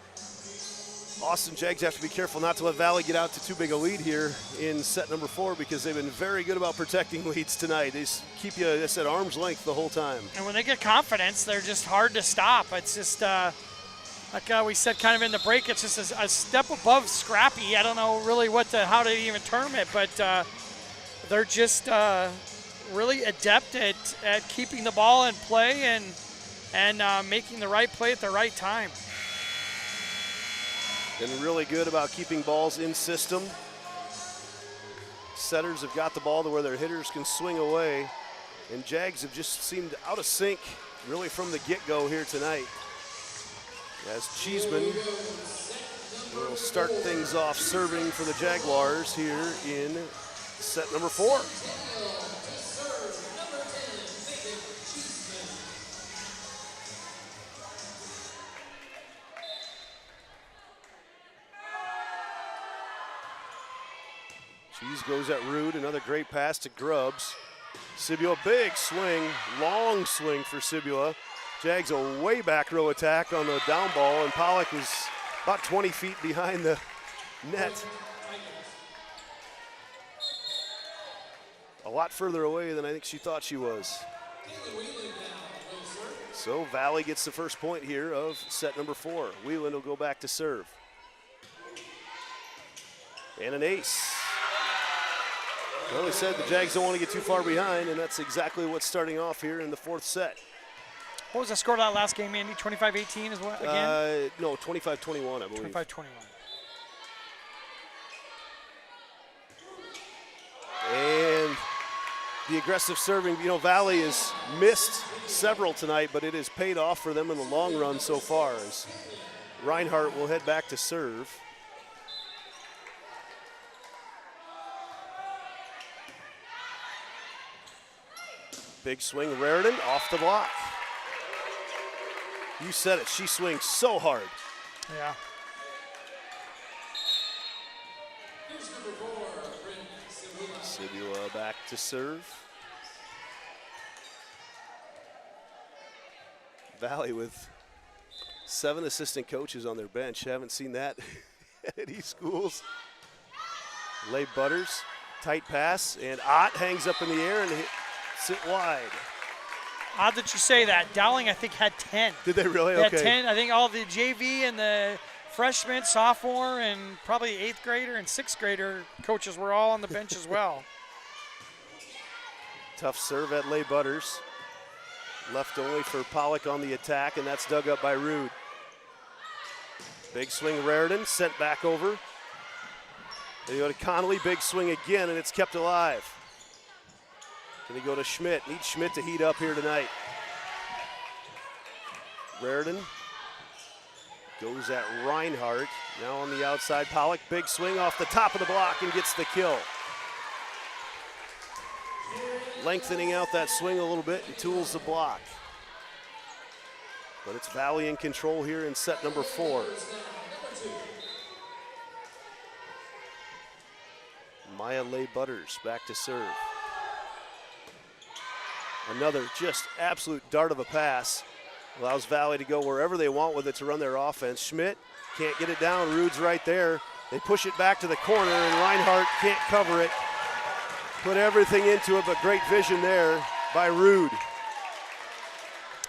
Austin Jags have to be careful not to let Valley get out to too big a lead here in set number 4 because they've been very good about protecting leads tonight. They keep you at arm's length the whole time. And when they get confidence, they're just hard to stop. It's just like we said kind of in the break, it's just a step above scrappy. I don't know really how to even term it, but they're just really adept at keeping the ball in play and making the right play at the right time. And really good about keeping balls in system. Setters have got the ball to where their hitters can swing away. And Jags have just seemed out of sync really from the get-go here tonight. As Cheeseman will start things off serving for the Jaguars here in set number 4. Cheese goes at Rude, another great pass to Grubbs. Sibula, big swing, long swing for Sibula. Jags a way back row attack on the down ball, and Pollock was about 20 feet behind the net. A lot further away than I think she thought she was. So Valley gets the first point here of set number 4. Wheeland will go back to serve. And an ace. Well, we said the Jags don't want to get too far behind, and that's exactly what's starting off here in the 4th set. What was the score of that last game, Andy? 25-18 is what again? No, 25-21, I believe. 25-21. And the aggressive serving, Valley has missed several tonight, but it has paid off for them in the long run so far, as Reinhardt will head back to serve. Big swing, Raritan off the block. You said it, she swings so hard. Yeah. Sibula back to serve. Valley with 7 assistant coaches on their bench. Haven't seen that at any schools. Lay Butters, tight pass, and Ott hangs up in the air and hits it wide. Odd that you say that. Dowling, I think, had 10. Did they really? They Okay. had 10. I think all the JV and the freshman, sophomore, and probably 8th grader and 6th grader coaches were all on the bench as well. Tough serve at Lay Butters. Left only for Pollock on the attack, and that's dug up by Rude. Big swing, Raritan, sent back over. They go to Connolly, big swing again, and it's kept alive. Then they go to Schmidt. Need Schmidt to heat up here tonight. Raritan goes at Reinhardt. Now on the outside, Pollock, big swing off the top of the block and gets the kill. Lengthening out that swing a little bit and tools the block. But it's Valley in control here in set number 4. Maya Lay Butters back to serve. Another just absolute dart of a pass. Allows Valley to go wherever they want with it to run their offense. Schmidt can't get it down. Rude's right there. They push it back to the corner, and Reinhardt can't cover it. Put everything into it, but great vision there by Rude.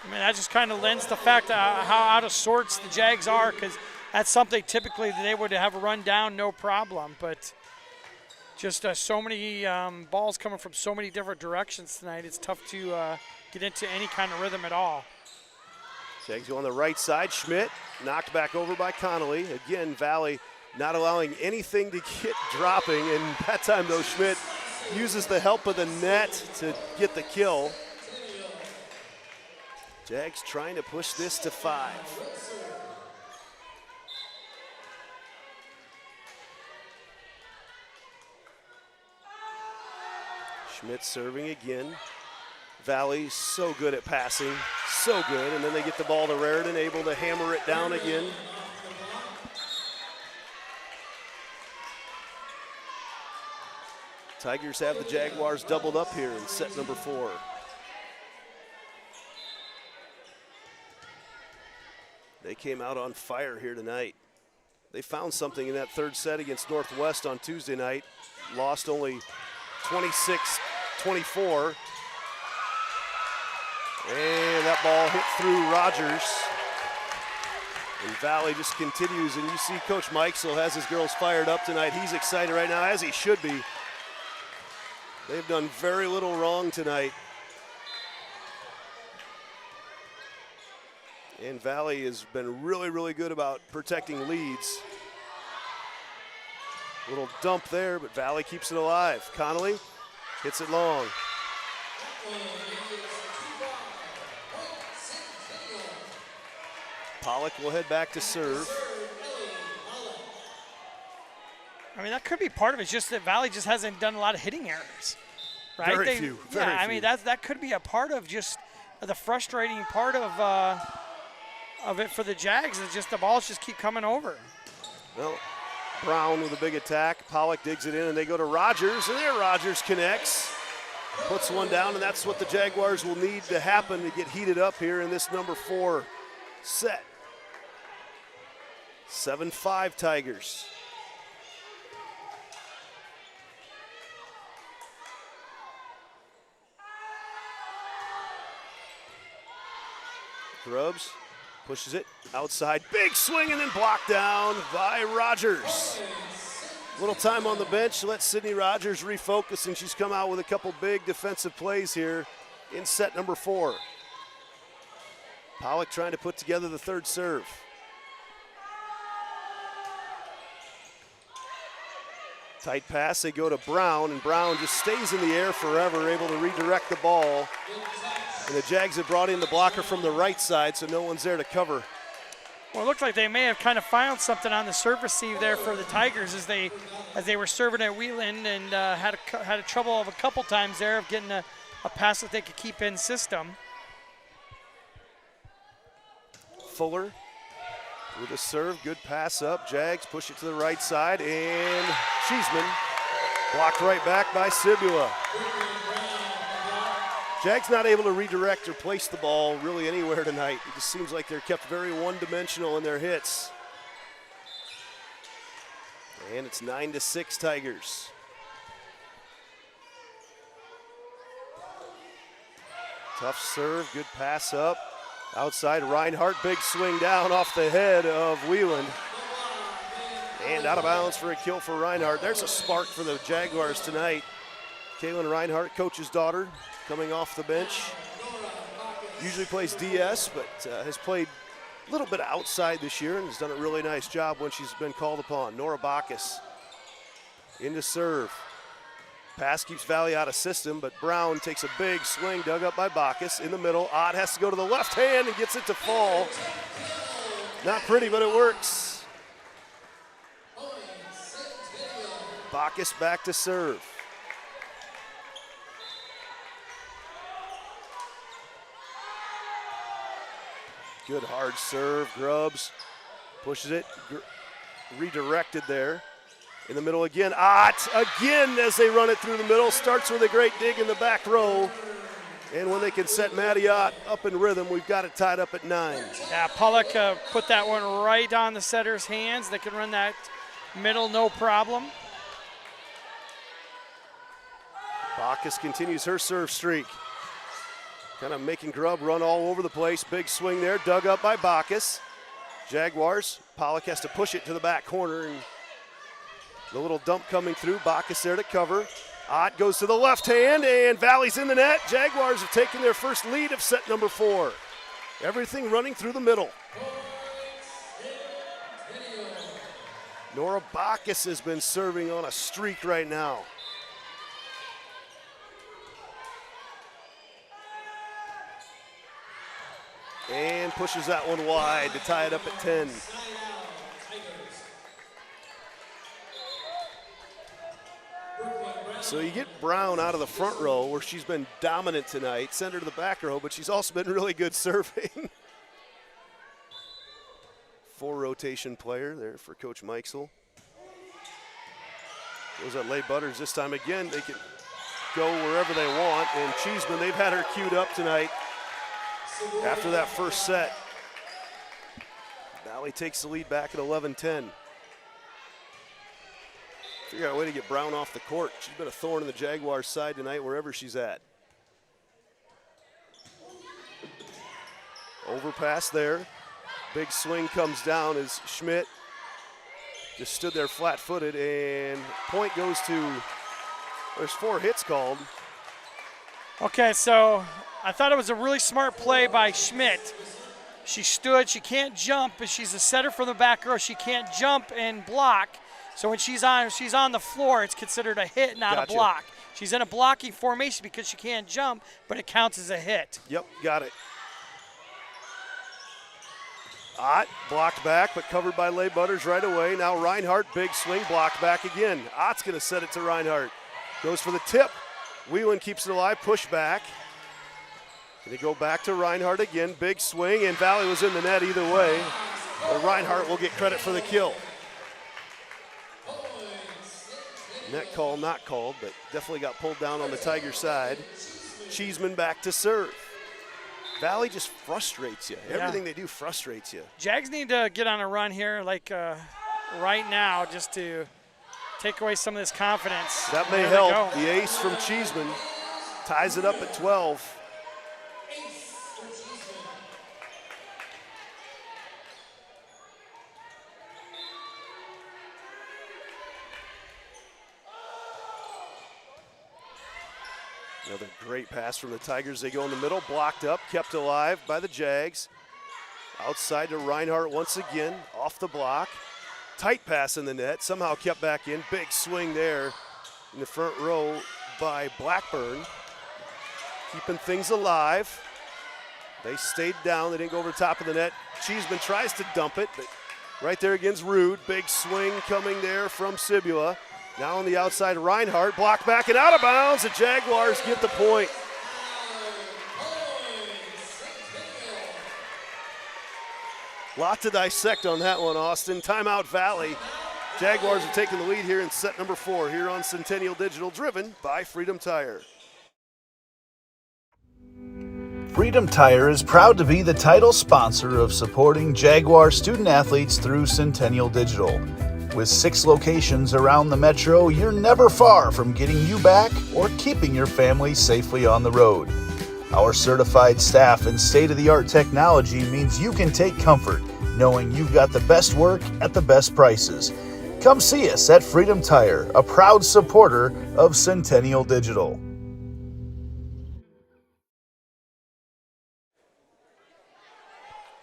I mean, that just kind of lends the fact how out of sorts the Jags are, because that's something typically they would have a run down, no problem. But just so many balls coming from so many different directions tonight, it's tough to get into any kind of rhythm at all. Jags go on the right side. Schmidt knocked back over by Connolly. Again, Valley not allowing anything to get dropping, and that time, though, Schmidt uses the help of the net to get the kill. Jags trying to push this to 5. Schmidt serving again. Valley so good at passing, so good, and then they get the ball to Raritan, able to hammer it down again. Tigers have the Jaguars doubled up here in set number 4. They came out on fire here tonight. They found something in that third set against Northwest on Tuesday night. Lost only 26-24. And that ball hit through Rogers. And Valley just continues, and you see Coach Mikesell has his girls fired up tonight. He's excited right now, as he should be. They've done very little wrong tonight. And Valley has been really, really good about protecting leads. Little dump there, but Valley keeps it alive. Connolly hits it long. Pollock will head back to serve. I mean, that could be part of it. It's just that Valley just hasn't done a lot of hitting errors, right? Very few. I mean, that could be a part of just the frustrating part of it for the Jags. Is just the balls just keep coming over. Well, Brown with a big attack. Pollock digs it in, and they go to Rogers, and there Rogers connects. Puts one down, and that's what the Jaguars will need to happen to get heated up here in this number 4 set. 7-5 Tigers. Grubbs pushes it outside. Big swing and then blocked down by Rogers. Little time on the bench. Let Sydney Rogers refocus, and she's come out with a couple big defensive plays here in set number 4. Pollock trying to put together the third serve. Tight pass, they go to Brown, and Brown just stays in the air forever, able to redirect the ball. And the Jags have brought in the blocker from the right side, so no one's there to cover. Well, it looked like they may have kind of found something on the serve receive there for the Tigers as they were serving at Wheeland, and had a trouble of a couple times there of getting a pass that they could keep in system. Fuller with a serve, good pass up. Jags push it to the right side, and Cheeseman blocked right back by Sibula. Jags not able to redirect or place the ball really anywhere tonight. It just seems like they're kept very one-dimensional in their hits. And it's 9-6 Tigers. Tough serve, good pass up. Outside Reinhardt, big swing down off the head of Wheeland. And out of bounds for a kill for Reinhardt. There's a spark for the Jaguars tonight. Kaylin Reinhardt, coach's daughter, coming off the bench. Usually plays DS, but has played a little bit outside this year and has done a really nice job when she's been called upon. Nora Bacchus into serve. Pass keeps Valley out of system, but Brown takes a big swing, dug up by Bacchus in the middle. Ott has to go to the left hand and gets it to fall. Not pretty, but it works. Bacchus back to serve. Good hard serve, Grubbs pushes it, redirected there. In the middle again, Ott again as they run it through the middle. Starts with a great dig in the back row. And when they can set Maddie Ott up in rhythm, we've got it tied up at 9. Yeah, Pollock put that one right on the setter's hands. They can run that middle, no problem. Bacchus continues her serve streak. Kind of making Grubb run all over the place. Big swing there, dug up by Bacchus. Jaguars, Pollock has to push it to the back corner, and the little dump coming through. Bacchus there to cover. Ott goes to the left hand, and Valley's in the net. Jaguars have taken their first lead of set number 4. Everything running through the middle. Nora Bacchus has been serving on a streak right now. And pushes that one wide to tie it up at 10. So you get Brown out of the front row where she's been dominant tonight, send her to the back row, but she's also been really good serving. 4-rotation player there for Coach Mikesel. Goes at Leigh Butters this time again. They can go wherever they want, and Cheeseman, they've had her queued up tonight. After that first set, Valley takes the lead back at 11-10. Figure out a way to get Brown off the court. She's been a thorn in the Jaguars' side tonight, wherever she's at. Overpass there. Big swing comes down as Schmidt just stood there flat-footed, and point goes to, there's 4 hits called. Okay, so I thought it was a really smart play by Schmidt. She stood, she can't jump, but she's a setter from the back row. She can't jump and block. So when she's on the floor, it's considered a hit, not a block. She's in a blocking formation because she can't jump, but it counts as a hit. Yep, got it. Ott blocked back, but covered by Leigh Butters right away. Now Reinhardt, big swing, blocked back again. Ott's gonna set it to Reinhardt. Goes for the tip. Wheelan keeps it alive, push back. Gonna go back to Reinhardt again, big swing, and Valley was in the net either way. But Reinhardt will get credit for the kill. Net call not called, but definitely got pulled down on the Tiger side. Cheeseman back to serve. Valley just frustrates you. Everything they do frustrates you. Jags need to get on a run here, like right now, just to take away some of this confidence. That may help. The ace from Cheeseman ties it up at 12. Another great pass from the Tigers. They go in the middle, blocked up, kept alive by the Jags. Outside to Reinhardt once again, off the block. Tight pass in the net, somehow kept back in. Big swing there in the front row by Blackburn. Keeping things alive. They stayed down, they didn't go over the top of the net. Cheeseman tries to dump it, but right there against Rude. Big swing coming there from Sibula. Now on the outside, Reinhardt, blocked back and out of bounds. The Jaguars get the point. Lot to dissect on that one, Austin. Timeout Valley. Jaguars have taken the lead here in set number 4 here on Centennial Digital, driven by Freedom Tire. Freedom Tire is proud to be the title sponsor of supporting Jaguar student athletes through Centennial Digital. With 6 locations around the metro, you're never far from getting you back or keeping your family safely on the road. Our certified staff and state-of-the-art technology means you can take comfort knowing you've got the best work at the best prices. Come see us at Freedom Tire, a proud supporter of Centennial Digital.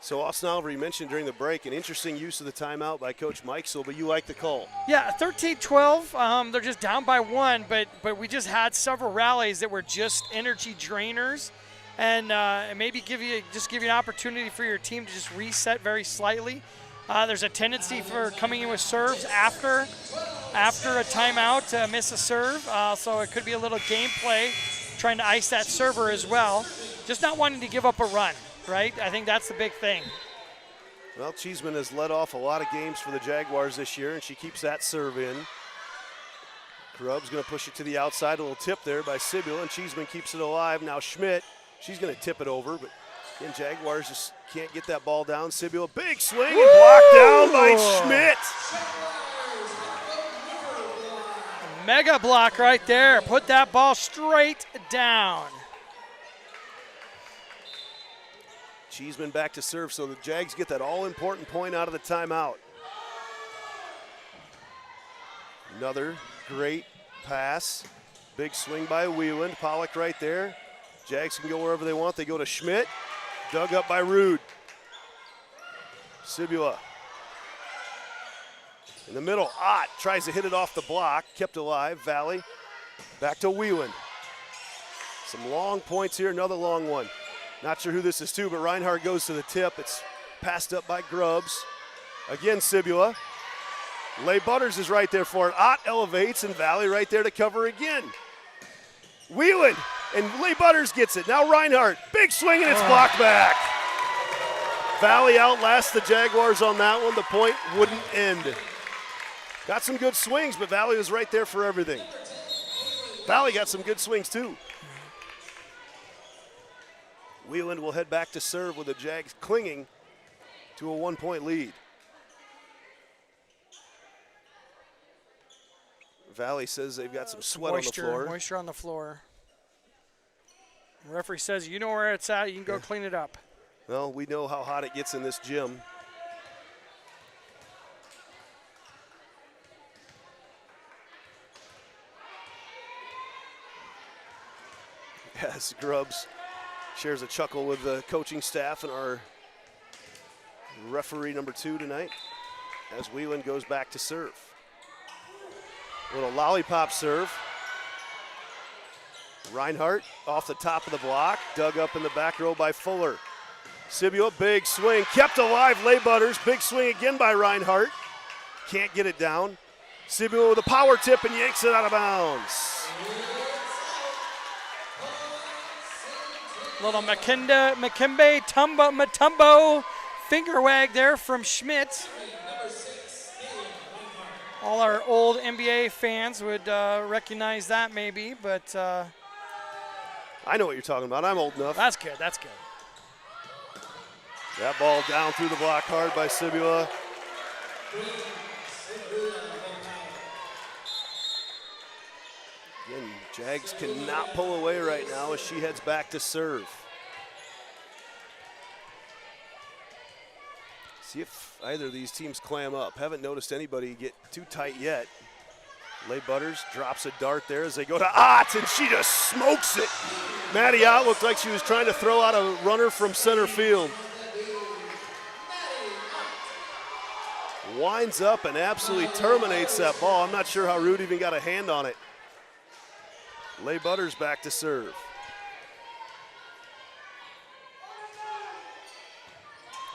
So Austin Oliver, you mentioned during the break an interesting use of the timeout by Coach Mikesel, but you like the call. Yeah, 13-12. They're just down by 1, but we just had several rallies that were just energy drainers, and maybe give you an opportunity for your team to just reset very slightly. There's a tendency for coming in with serves after a timeout to miss a serve, so it could be a little gameplay trying to ice that server as well. Just not wanting to give up a run. Right? I think that's the big thing. Well, Cheeseman has led off a lot of games for the Jaguars this year, and she keeps that serve in. Grubb's going to push it to the outside. A little tip there by Sibula, and Cheeseman keeps it alive. Now Schmidt, she's going to tip it over, but again, Jaguars just can't get that ball down. Sibula, big swing, and blocked down by Schmidt. Mega block right there. Put that ball straight down. Cheeseman back to serve, so the Jags get that all-important point out of the timeout. Another great pass. Big swing by Wieland. Pollock right there. Jags can go wherever they want. They go to Schmidt. Dug up by Rude. Sibula. In the middle, Ott tries to hit it off the block. Kept alive. Valley. Back to Wieland. Some long points here. Another long one. Not sure who this is to, but Reinhardt goes to the tip. It's passed up by Grubbs. Again, Sibula. Leigh Butters is right there for it. Ott elevates, and Valley right there to cover again. Wieland, and Leigh Butters gets it. Now Reinhardt, big swing, and it's blocked back. Valley outlasts the Jaguars on that one. The point wouldn't end. Got some good swings, but Valley was right there for everything. Valley got some good swings, too. Wieland will head back to serve with the Jags clinging to a 1-point lead. Valley says they've got some sweat on the floor. Moisture on the floor. The referee says, you know where it's at, you can go clean it up. Well, we know how hot it gets in this gym. Yes, Grubbs shares a chuckle with the coaching staff and our referee number 2 tonight as Wieland goes back to serve. A little lollipop serve. Reinhardt off the top of the block, dug up in the back row by Fuller. Sibula, big swing, kept alive, Leigh Butters, big swing again by Reinhardt. Can't get it down. Sibula with a power tip and yanks it out of bounds. Little Makembe Matumbo finger wag there from Schmidt. All our old NBA fans would recognize that maybe, but I know what you're talking about. I'm old enough. That's good. That's good. That ball down through the block hard by Sibula. Again, Jags cannot pull away right now as she heads back to serve. See if either of these teams clam up. Haven't noticed anybody get too tight yet. Leigh Butters drops a dart there as they go to Ott, and she just smokes it. Maddie Ott looked like she was trying to throw out a runner from center field. Winds up and absolutely terminates that ball. I'm not sure how Rude even got a hand on it. Leigh Butters back to serve.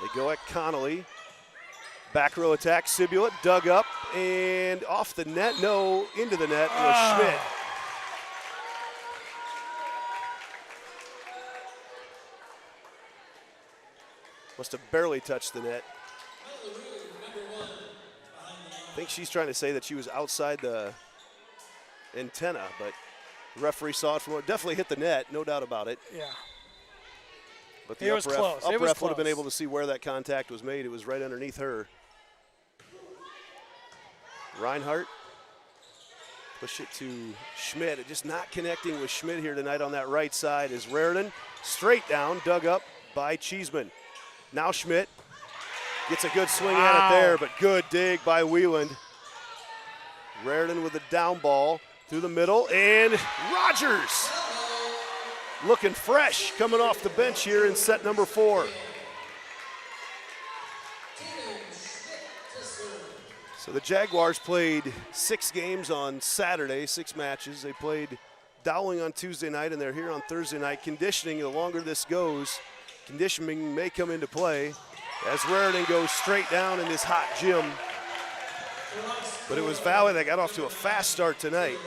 They go at Connolly. Back row attack, Sibula dug up and off the net. No, into the net was Schmidt. Must have barely touched the net. I think she's trying to say that she was outside the antenna, but the referee saw it from definitely hit the net, no doubt about it. Yeah. But the up ref would have been able to see where that contact was made. It was right underneath her. Reinhardt. Push it to Schmidt. Just not connecting with Schmidt here tonight on that right side is Raritan. Straight down, dug up by Cheeseman. Now Schmidt gets a good swing at it there, but good dig by Wieland. Raritan with the down ball through the middle, and Rogers looking fresh coming off the bench here in set number 4. So the Jaguars played 6 games on Saturday, 6 matches. They played Dowling on Tuesday night, and they're here on Thursday night. Conditioning, the longer this goes, conditioning may come into play as Raritan goes straight down in this hot gym. But it was Valley that got off to a fast start tonight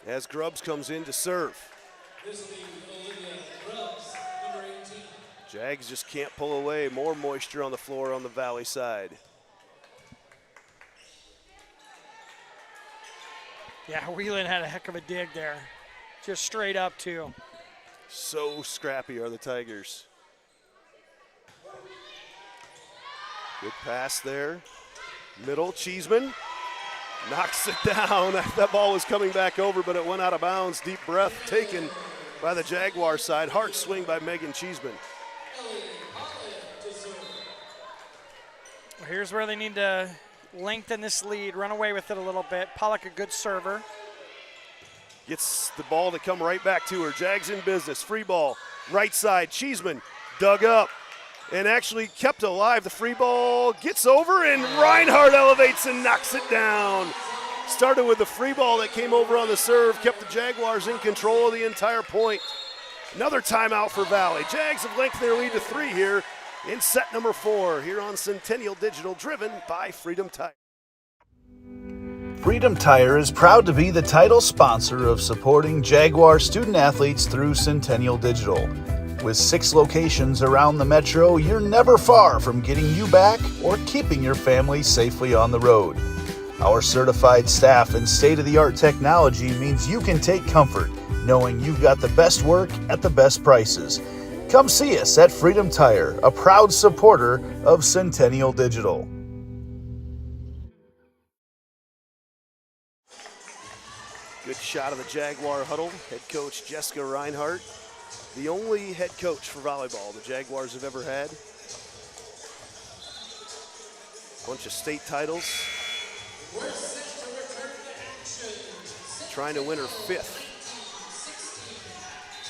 as Grubbs comes in to serve. Jags just can't pull away. More moisture on the floor on the Valley side. Yeah, Wieland had a heck of a dig there. Just straight up, too. So scrappy are the Tigers. Good pass there. Middle, Cheeseman knocks it down. That ball was coming back over, but it went out of bounds. Deep breath taken by the Jaguar side. Hard swing by Megan Cheeseman. Well, here's where they need to lengthen this lead, run away with it a little bit. Pollock, a good server. Gets the ball to come right back to her. Jags in business. Free ball, right side. Cheeseman dug up and actually kept alive. The free ball gets over, and Reinhardt elevates and knocks it down. Started with the free ball that came over on the serve, kept the Jaguars in control of the entire point. Another timeout for Valley. Jags have lengthened their lead to 3 here in set number 4 here on Centennial Digital, driven by Freedom Tire. Freedom Tire is proud to be the title sponsor of supporting Jaguar student athletes through Centennial Digital. With 6 locations around the metro, you're never far from getting you back or keeping your family safely on the road. Our certified staff and state-of-the-art technology means you can take comfort knowing you've got the best work at the best prices. Come see us at Freedom Tire, a proud supporter of Centennial Digital. Good shot of the Jaguar huddle. Head coach Jessica Reinhardt, the only head coach for volleyball the Jaguars have ever had. Bunch of state titles. Trying to win her 5th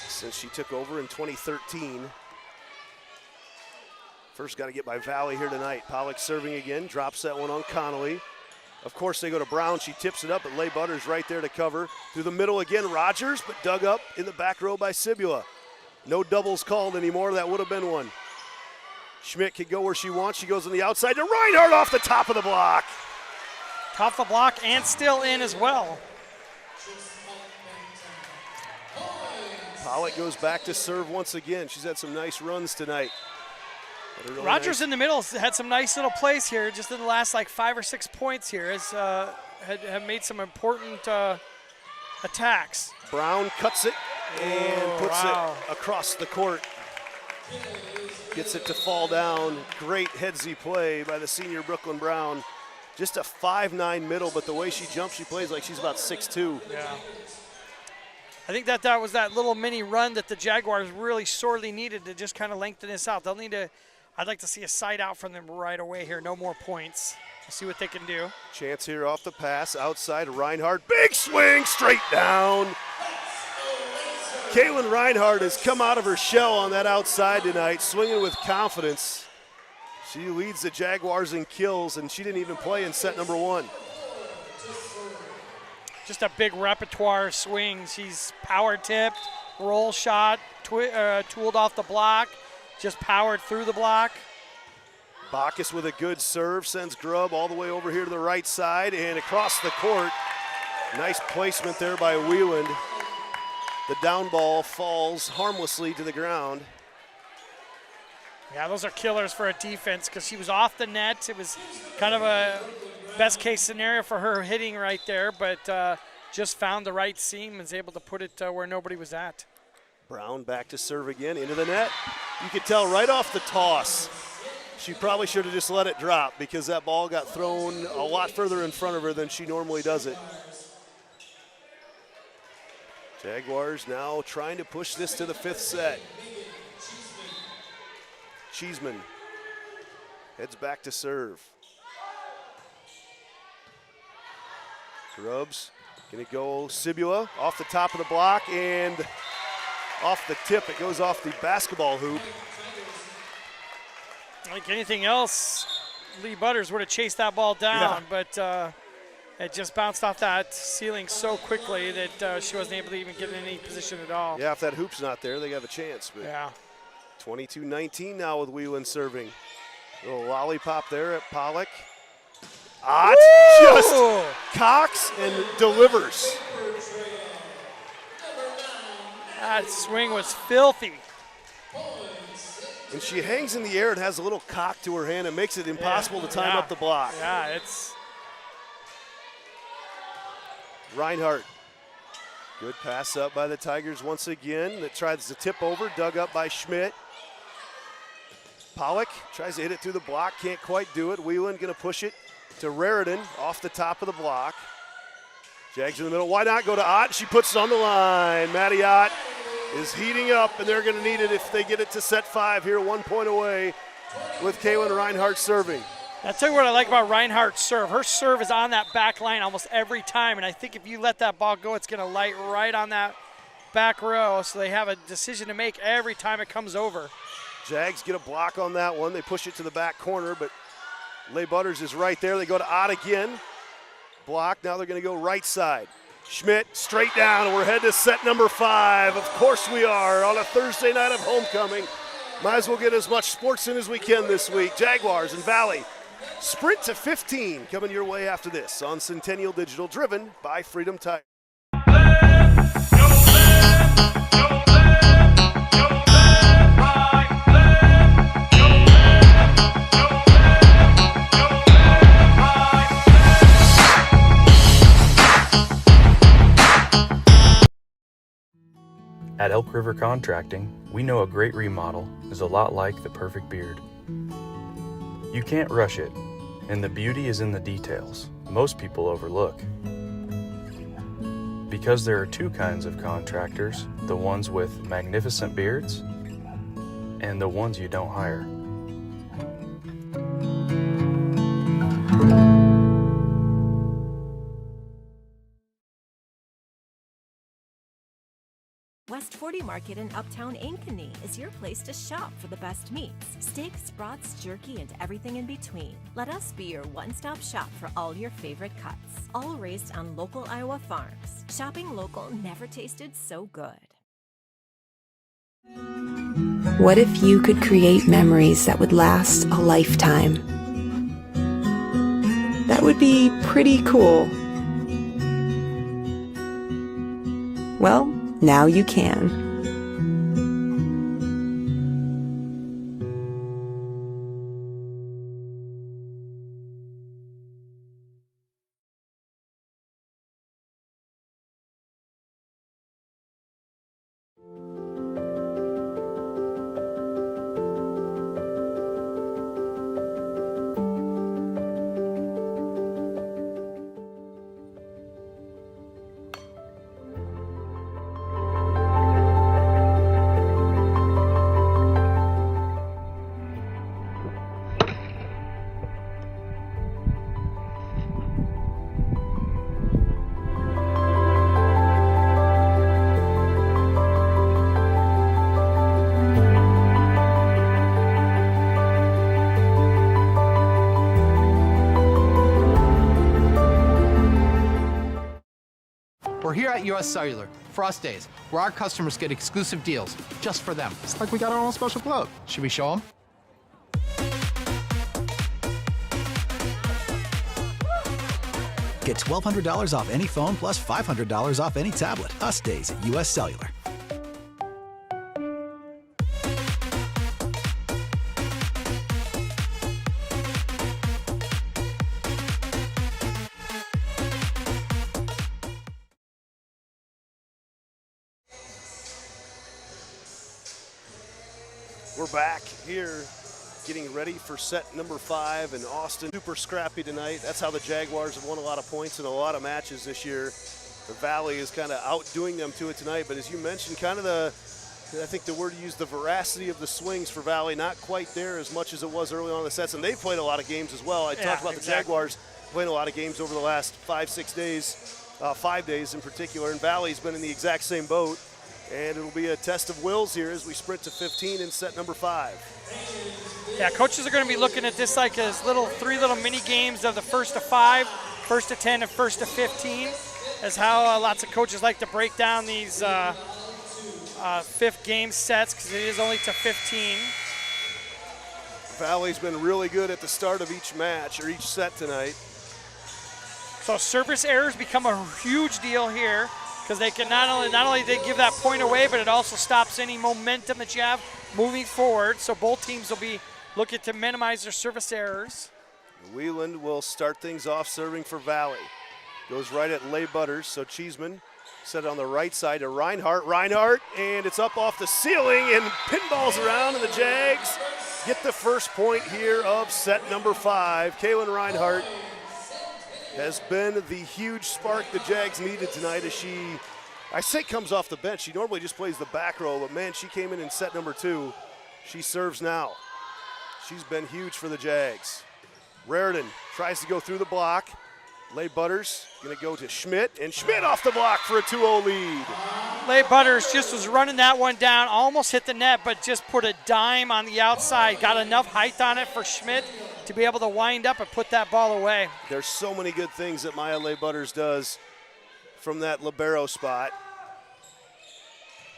since she took over in 2013. First got to get by Valley here tonight. Pollock serving again, drops that one on Connolly. Of course, they go to Brown. She tips it up, but Leigh Butters right there to cover. Through the middle again, Rogers, but dug up in the back row by Sibula. No doubles called anymore. That would have been one. Schmidt can go where she wants. She goes on the outside to Reinhardt off the top of the block. Top of the block and still in as well. Pollock goes back to serve once again. She's had some nice runs tonight. Really Rogers nice. in the middle had some nice little plays here just in the last like 5 or 6 points here. Have made some important attacks. Brown cuts it and puts it across the court. Gets it to fall down. Great headsy play by the senior Brooklyn Brown. Just a 5'9" middle, but the way she jumps, she plays like she's about 6'2". Yeah. I think that was that little mini run that the Jaguars really sorely needed to just kind of lengthen this out. They'll need to, I'd like to see a side out from them right away here. No more points. We'll see what they can do. Chance here off the pass, outside Reinhardt. Big swing, straight down. Kaylin Reinhardt has come out of her shell on that outside tonight, swinging with confidence. She leads the Jaguars in kills, and she didn't even play in set number 1. Just a big repertoire swing. She's power tipped, roll shot, tooled off the block, just powered through the block. Bacchus with a good serve, sends Grubb all the way over here to the right side and across the court. Nice placement there by Wieland. The down ball falls harmlessly to the ground. Yeah, those are killers for a defense because she was off the net. It was kind of a best case scenario for her hitting right there, but just found the right seam and was able to put it where nobody was at. Brown back to serve again, into the net. You could tell right off the toss, She probably should have just let it drop because that ball got thrown a lot further in front of her than she normally does it. Jaguars now trying to push this to the 5th set. Cheeseman heads back to serve. Grubbs gonna go Sibula off the top of the block and off the tip. It goes off the basketball hoop. Like anything else, Lee Butters would have chased that ball down, but it just bounced off that ceiling so quickly that she wasn't able to even get in any position at all. Yeah, if that hoop's not there, they have a chance. But yeah. 22-19 now with Whelan serving. Little lollipop there at Pollock. Ott just cocks and delivers. That swing was filthy. And she hangs in the air and has a little cock to her hand and makes it impossible to time up the block. Yeah, it's Reinhardt. Good pass up by the Tigers once again. That tries to tip over, dug up by Schmidt. Pollock tries to hit it through the block, can't quite do it. Whelan gonna push it to Raritan off the top of the block. Jags in the middle, why not go to Ott? She puts it on the line. Maddie Ott is heating up, and they're gonna need it if they get it to set 5 here, 1 point away with Kaylin Reinhardt serving. I'll tell you what I like about Reinhardt's serve. Her serve is on that back line almost every time, and I think if you let that ball go, it's gonna light right on that back row, so they have a decision to make every time it comes over. Jags get a block on that one. They push it to the back corner, but Leigh Butters is right there. They go to Ott again. Block, now they're gonna go right side. Schmidt straight down, and we're headed to set number 5. Of course we are, on a Thursday night of homecoming. Might as well get as much sports in as we can this week. Jaguars and Valley sprint to 15 coming your way after this on Centennial Digital, driven by Freedom Tire. At Elk River Contracting, we know a great remodel is a lot like the perfect beard. You can't rush it, and the beauty is in the details most people overlook. Because there are 2 kinds of contractors, the ones with magnificent beards and the ones you don't hire. West 40 Market in Uptown Ankeny is your place to shop for the best meats, steaks, brats, jerky, and everything in between. Let us be your one-stop shop for all your favorite cuts, all raised on local Iowa farms. Shopping local never tasted so good. What if you could create memories that would last a lifetime? That would be pretty cool. Well, now you can. We're here at US Cellular, Frost Days, where our customers get exclusive deals just for them. It's like we got our own special club. Should we show them? Get $1,200 off any phone plus $500 off any tablet. Us Days at US Cellular. We're back here getting ready for set number 5 in Austin. Super scrappy tonight. That's how the Jaguars have won a lot of points in a lot of matches this year. The Valley is kind of outdoing them to it tonight, but as you mentioned, kind of I think the word you used, the veracity of the swings for Valley, not quite there as much as it was early on in the sets, and they've played a lot of games as well. I talked about the Jaguars playing a lot of games over the last 5-6 days, 5 days in particular, and Valley's been in the exact same boat, and it'll be a test of wills here as we sprint to 15 in set number 5. Yeah, coaches are going to be looking at this like as three little mini games of the first to 5, first to 10, and first to 15. As how lots of coaches like to break down these 5th game sets because it is only to 15. Valley's been really good at the start of each match or each set tonight. So service errors become a huge deal here because they can not only they give that point away, but it also stops any momentum that you have moving forward. So both teams will be looking to minimize their service errors. Wheeland will start things off serving for Valley. Goes right at Leigh Butters, so Cheeseman set it on the right side to Reinhardt. Reinhardt, and it's up off the ceiling and pinballs around, and the Jags get the first point here of set number 5. Kaylin Reinhardt has been the huge spark the Jags needed tonight as she, I say comes off the bench. She normally just plays the back row, but man, she came in set number 2. She serves now. She's been huge for the Jags. Raritan tries to go through the block. Leigh Butters going to go to Schmidt, and Schmidt off the block for a 2-0 lead. Leigh Butters just was running that one down, almost hit the net, but just put a dime on the outside. Got enough height on it for Schmidt to be able to wind up and put that ball away. There's so many good things that Maya Leigh Butters does from that libero spot.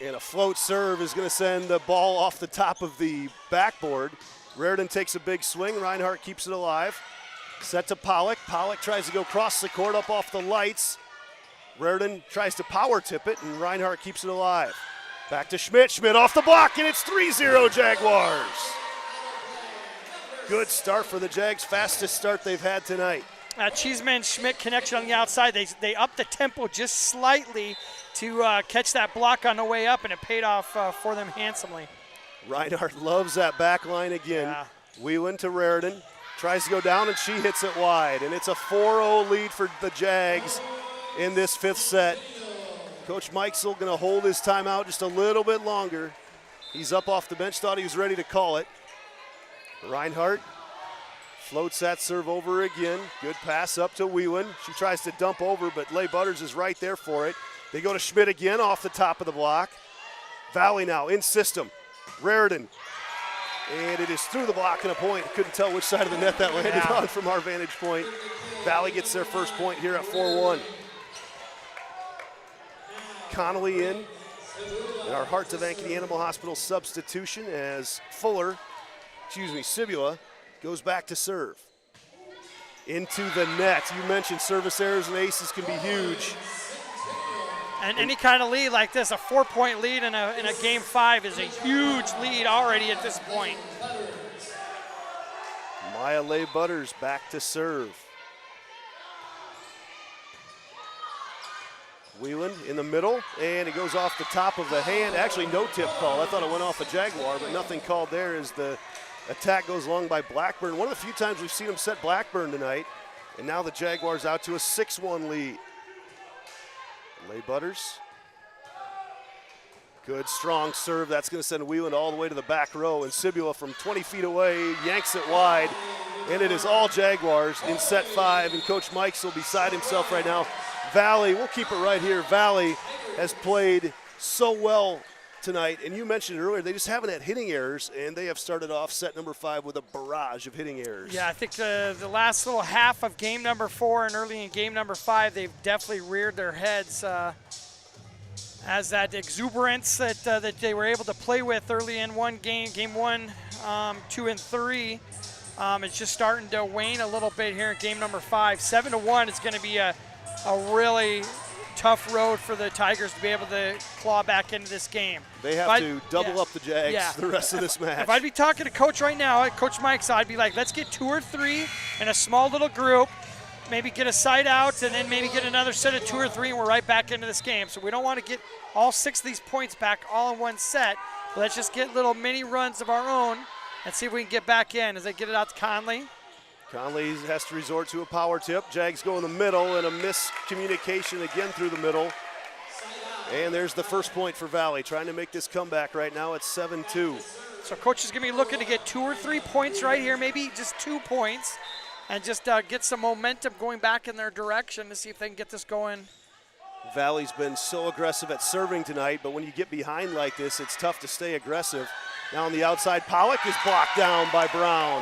And a float serve is going to send the ball off the top of the backboard. Raritan takes a big swing. Reinhardt keeps it alive. Set to Pollock. Pollock tries to go across the court up off the lights. Raritan tries to power tip it, and Reinhardt keeps it alive. Back to Schmidt. Schmidt off the block, and it's 3-0 Jaguars. Good start for the Jags. Fastest start they've had tonight. Cheeseman-Schmidt connection on the outside. They upped the tempo just slightly to catch that block on the way up, and it paid off for them handsomely. Reinhardt loves that back line again. Wheeland to Raritan. Tries to go down, and she hits it wide. And it's a 4-0 lead for the Jags in this 5th set. Coach Mikesell going to hold his timeout just a little bit longer. He's up off the bench, thought he was ready to call it. Reinhardt floats that serve over again. Good pass up to Wheeland. She tries to dump over, but Leigh Butters is right there for it. They go to Schmidt again off the top of the block. Valley now in system. Raritan. And it is through the block and a point. Couldn't tell which side of the net that landed on from our vantage point. Valley gets their first point here at 4-1. Connolly in our Hearts of Ankeny Animal Hospital substitution as Sibula goes back to serve. Into the net. You mentioned service errors and aces can be huge. And any kind of lead like this, a 4-point lead in a game 5 is a huge lead already at this point. Maya Leigh Butters back to serve. Wheeland in the middle, and it goes off the top of the hand. Actually, no tip call. I thought it went off a Jaguar, but nothing called there as the attack goes long by Blackburn. One of the few times we've seen him set Blackburn tonight, and now the Jaguars out to a 6-1 lead. Leigh Butters. Good, strong serve. That's going to send Wheeland all the way to the back row. And Sibula from 20 feet away yanks it wide. And it is all Jaguars in set 5. And Coach Mikesell beside himself right now. Valley, we'll keep it right here. Valley has played so well tonight. And you mentioned earlier, they just haven't had hitting errors. And they have started off set number 5 with a barrage of hitting errors. Yeah, I think the last little half of game number 4 and early in game number 5, they've definitely reared their heads as that exuberance that they were able to play with early in game 1, 2, and 3. It's just starting to wane a little bit here in game number 5. 7-1 is going to be a really tough road for the Tigers to be able to claw back into this game. They have to double up the Jags the rest of this match. If I'd be talking to Coach right now, Coach Mike's, I'd be like, let's get 2 or 3 in a small little group, maybe get a side out, and then maybe get another set of 2 or 3, and we're right back into this game. So we don't want to get all 6 of these points back all in one set. Let's just get little mini runs of our own and see if we can get back in as they get it out to Conley. Conley has to resort to a power tip. Jags go in the middle, and a miscommunication again through the middle. And there's the first point for Valley, trying to make this comeback right now at 7-2. So coach is going to be looking to get 2 or 3 points right here, maybe just 2 points, and just get some momentum going back in their direction to see if they can get this going. Valley's been so aggressive at serving tonight, but when you get behind like this, it's tough to stay aggressive. Now on the outside, Pollock is blocked down by Brown.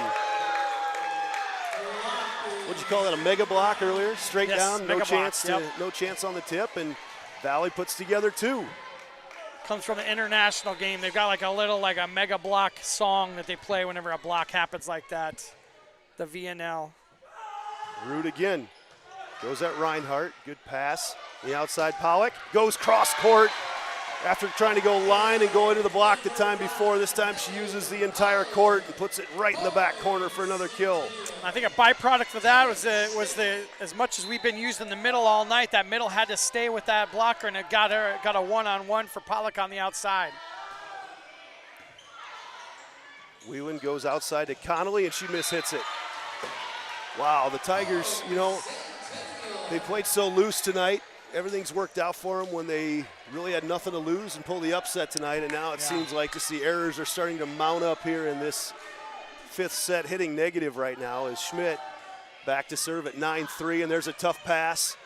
What'd you call that, a mega block earlier? Straight down, no chance, no chance on the tip, and Valley puts together 2. Comes from the international game. They've got like a mega block song that they play whenever a block happens like that. The VNL. Rude again. Goes at Reinhardt. Good pass. The outside, Pollock goes cross court after trying to go line and go into the block the time before. This time she uses the entire court and puts it right in the back corner for another kill. I think a byproduct of that was as much as we've been used in the middle all night, that middle had to stay with that blocker, and it got a one-on-one for Pollock on the outside. Whelan goes outside to Connolly, and she mishits it. Wow, the Tigers, they played so loose tonight. Everything's worked out for them when they really had nothing to lose and pulled the upset tonight, and now it seems like just the errors are starting to mount up here in this 5th set, hitting negative right now as Schmidt back to serve at 9-3, and there's a tough pass.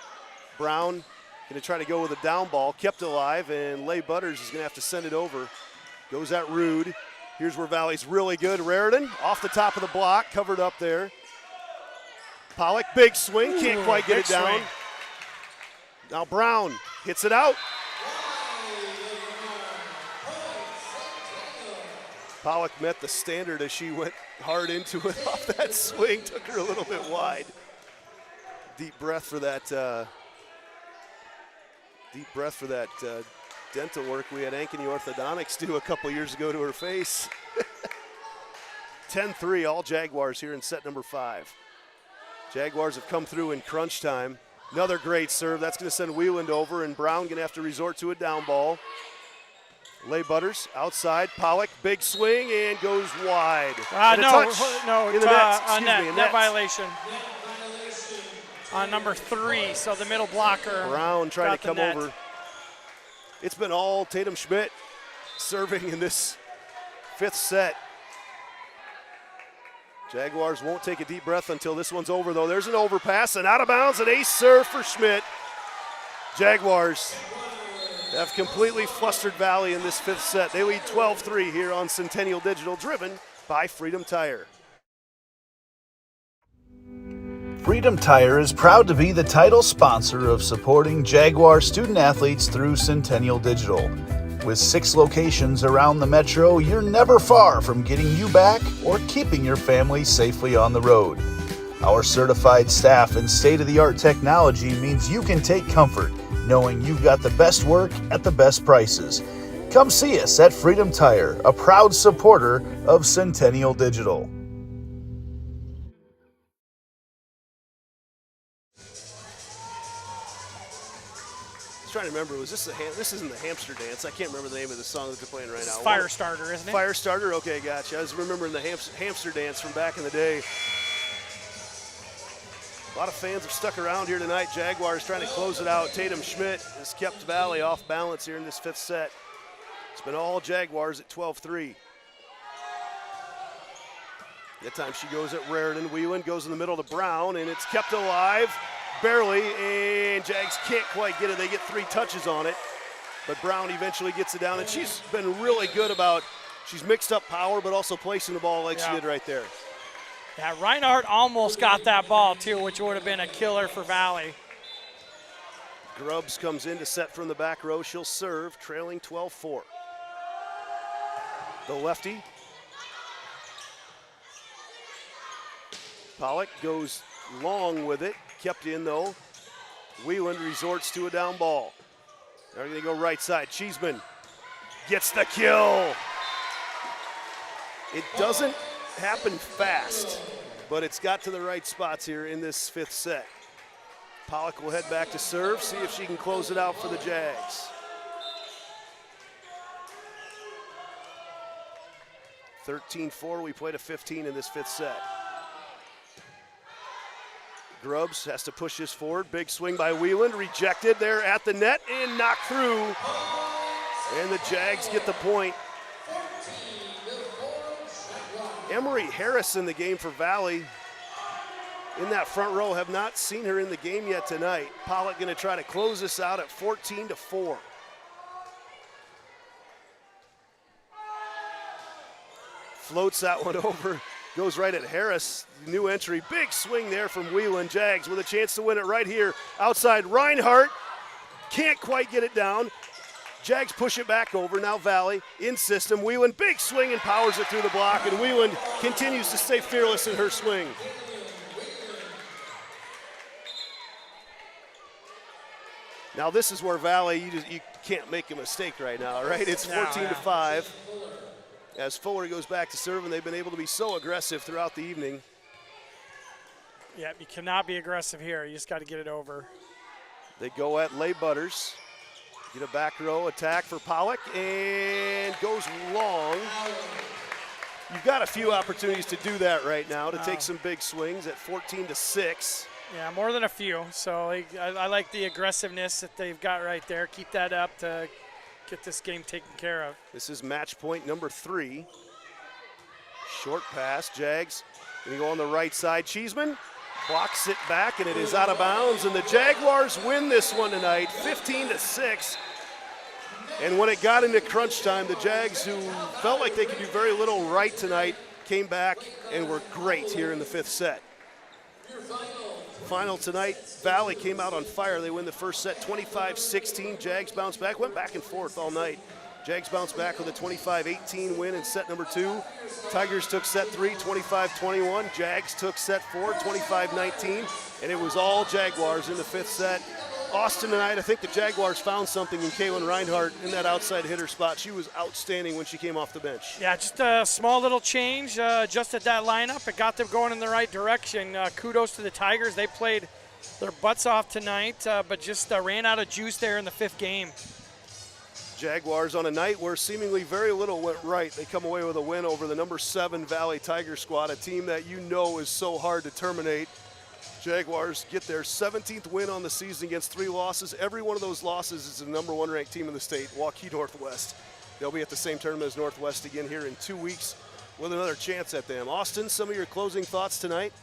Brown going to try to go with a down ball, kept alive, and Leigh Butters is going to have to send it over. Goes at Rude. Here's where Valley's really good. Raritan off the top of the block, covered up there. Pollock, big swing, can't quite get it down. Swing. Now Brown hits it out. Pollock met the standard as she went hard into it off that swing, took her a little bit wide. Deep breath for that dental work we had Ankeny Orthodontics do a couple years ago to her face. 10-3, all Jaguars here in set number 5. Jaguars have come through in crunch time. Another great serve. That's going to send Wheeland over, and Brown going to have to resort to a down ball. Leigh Butters outside. Pollock, big swing, and goes wide. Net violation. On number 3, so the middle blocker. Brown trying to come over. It's been all Tatum Schmidt serving in this 5th set. Jaguars won't take a deep breath until this one's over, though. There's an overpass and out of bounds, an ace serve for Schmidt. Jaguars have completely flustered Valley in this 5th set. They lead 12-3 here on Centennial Digital, driven by Freedom Tire. Freedom Tire is proud to be the title sponsor of supporting Jaguar student athletes through Centennial Digital. With 6 locations around the metro, you're never far from getting you back or keeping your family safely on the road. Our certified staff and state-of-the-art technology means you can take comfort knowing you've got the best work at the best prices. Come see us at Freedom Tire, a proud supporter of Centennial Digital. Trying to remember, was this this isn't the hamster dance? I can't remember the name of the song that they're playing right now. Firestarter, isn't it? Firestarter, okay, gotcha. I was remembering the hamster dance from back in the day. A lot of fans have stuck around here tonight. Jaguars trying to close it out. Tatum Schmidt has kept Valley off balance here in this 5th set. It's been all Jaguars at 12-3. That time she goes at Raritan. Whelan goes in the middle to Brown, and it's kept alive. Barely, and Jags can't quite get it. They get 3 touches on it, but Brown eventually gets it down, and she's been really good about, she's mixed up power, but also placing the ball like she did right there. Yeah, Reinhardt almost got that ball, too, which would have been a killer for Valley. Grubbs comes in to set from the back row. She'll serve, trailing 12-4. The lefty. Pollock goes long with it. Kept in, though. Wheeland resorts to a down ball. They're going to go right side. Cheeseman gets the kill. It doesn't happen fast, but it's got to the right spots here in this 5th set. Pollock will head back to serve, see if she can close it out for the Jags. 13-4, we played a 15 in this fifth set. Grubbs has to push this forward. Big swing by Wheeland, rejected there at the net and knocked through. And the Jags get the point. Emery Harris in the game for Valley. In that front row, have not seen her in the game yet tonight. Pollock going to try to close this out at 14-4. Floats that one over, goes right at Harris. New entry, big swing there from Wheeland. Jags with a chance to win it right here. Outside Reinhardt, can't quite get it down. Jags push it back over, now Valley in system. Wheeland, big swing and powers it through the block, and Wheeland continues to stay fearless in her swing. Now this is where Valley, you can't make a mistake right now, right? It's 14-5. As Fuller goes back to serve, and they've been able to be so aggressive throughout the evening. Yeah, you cannot be aggressive here. You just got to get it over. They go at Leigh Butters. Get a back row attack for Pollock, and goes long. You've got a few opportunities to do that right now, to take some big swings at 14-6. Yeah, more than a few. So I like the aggressiveness that they've got right there. Keep that up to get this game taken care of. This is match point number 3. Short pass, Jags. Gonna go on the right side. Cheeseman blocks it back, and it is out of bounds. And the Jaguars win this one tonight, 15-6. And when it got into crunch time, the Jags, who felt like they could do very little right tonight, came back and were great here in the fifth set. Final tonight, Valley came out on fire. They win the first set 25-16. Jags bounced back, went back and forth all night. Jags bounced back with a 25-18 win in set number 2. Tigers took set 3, 25-21. Jags took set 4, 25-19. And it was all Jaguars in the fifth set. Austin tonight, I think the Jaguars found something in Kaylin Reinhardt in that outside hitter spot. She was outstanding when she came off the bench. Yeah, just a small little change just at that lineup. It got them going in the right direction. Kudos to the Tigers. They played their butts off tonight, but just ran out of juice there in the fifth game. Jaguars on a night where seemingly very little went right. They come away with a win over the number 7 Valley Tiger squad, a team that you know is so hard to terminate. Jaguars get their 17th win on the season against 3 losses. Every one of those losses is the number 1 ranked team in the state, Waukee Northwest. They'll be at the same tournament as Northwest again here in 2 weeks with another chance at them. Austin, some of your closing thoughts tonight?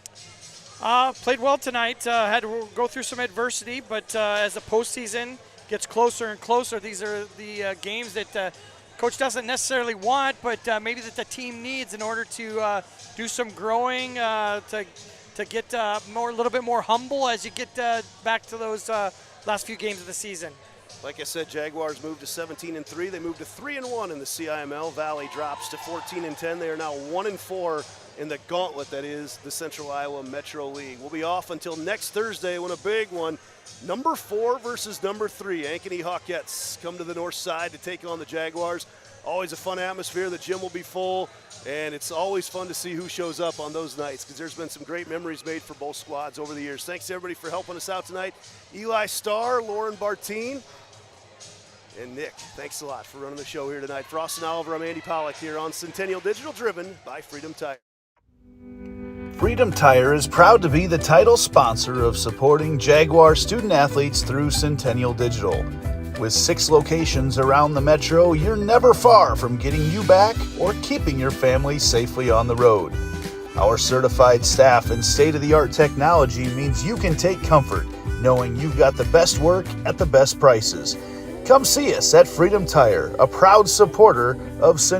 Played well tonight. Had to go through some adversity, but as the postseason gets closer and closer, these are the games that coach doesn't necessarily want, but maybe that the team needs in order to do some growing, to get a little bit more humble as you get back to those last few games of the season. Like I said, Jaguars moved to 17-3. They moved to 3-1 in the CIML. Valley drops to 14-10. They are now 1-4 in the gauntlet that is the Central Iowa Metro League. We'll be off until next Thursday when a big one, number 4 versus number 3. Ankeny Hawkettes come to the north side to take on the Jaguars. Always a fun atmosphere. The gym will be full, and it's always fun to see who shows up on those nights because there's been some great memories made for both squads over the years. Thanks to everybody for helping us out tonight. Eli Starr, Lauren Bartine, and Nick, thanks a lot for running the show here tonight. For Austin Oliver, I'm Andy Pollock here on Centennial Digital, driven by Freedom Tire. Freedom Tire is proud to be the title sponsor of supporting Jaguar student athletes through Centennial Digital. With 6 locations around the metro, you're never far from getting you back or keeping your family safely on the road. Our certified staff and state-of-the-art technology means you can take comfort knowing you've got the best work at the best prices. Come see us at Freedom Tire, a proud supporter of Centennial.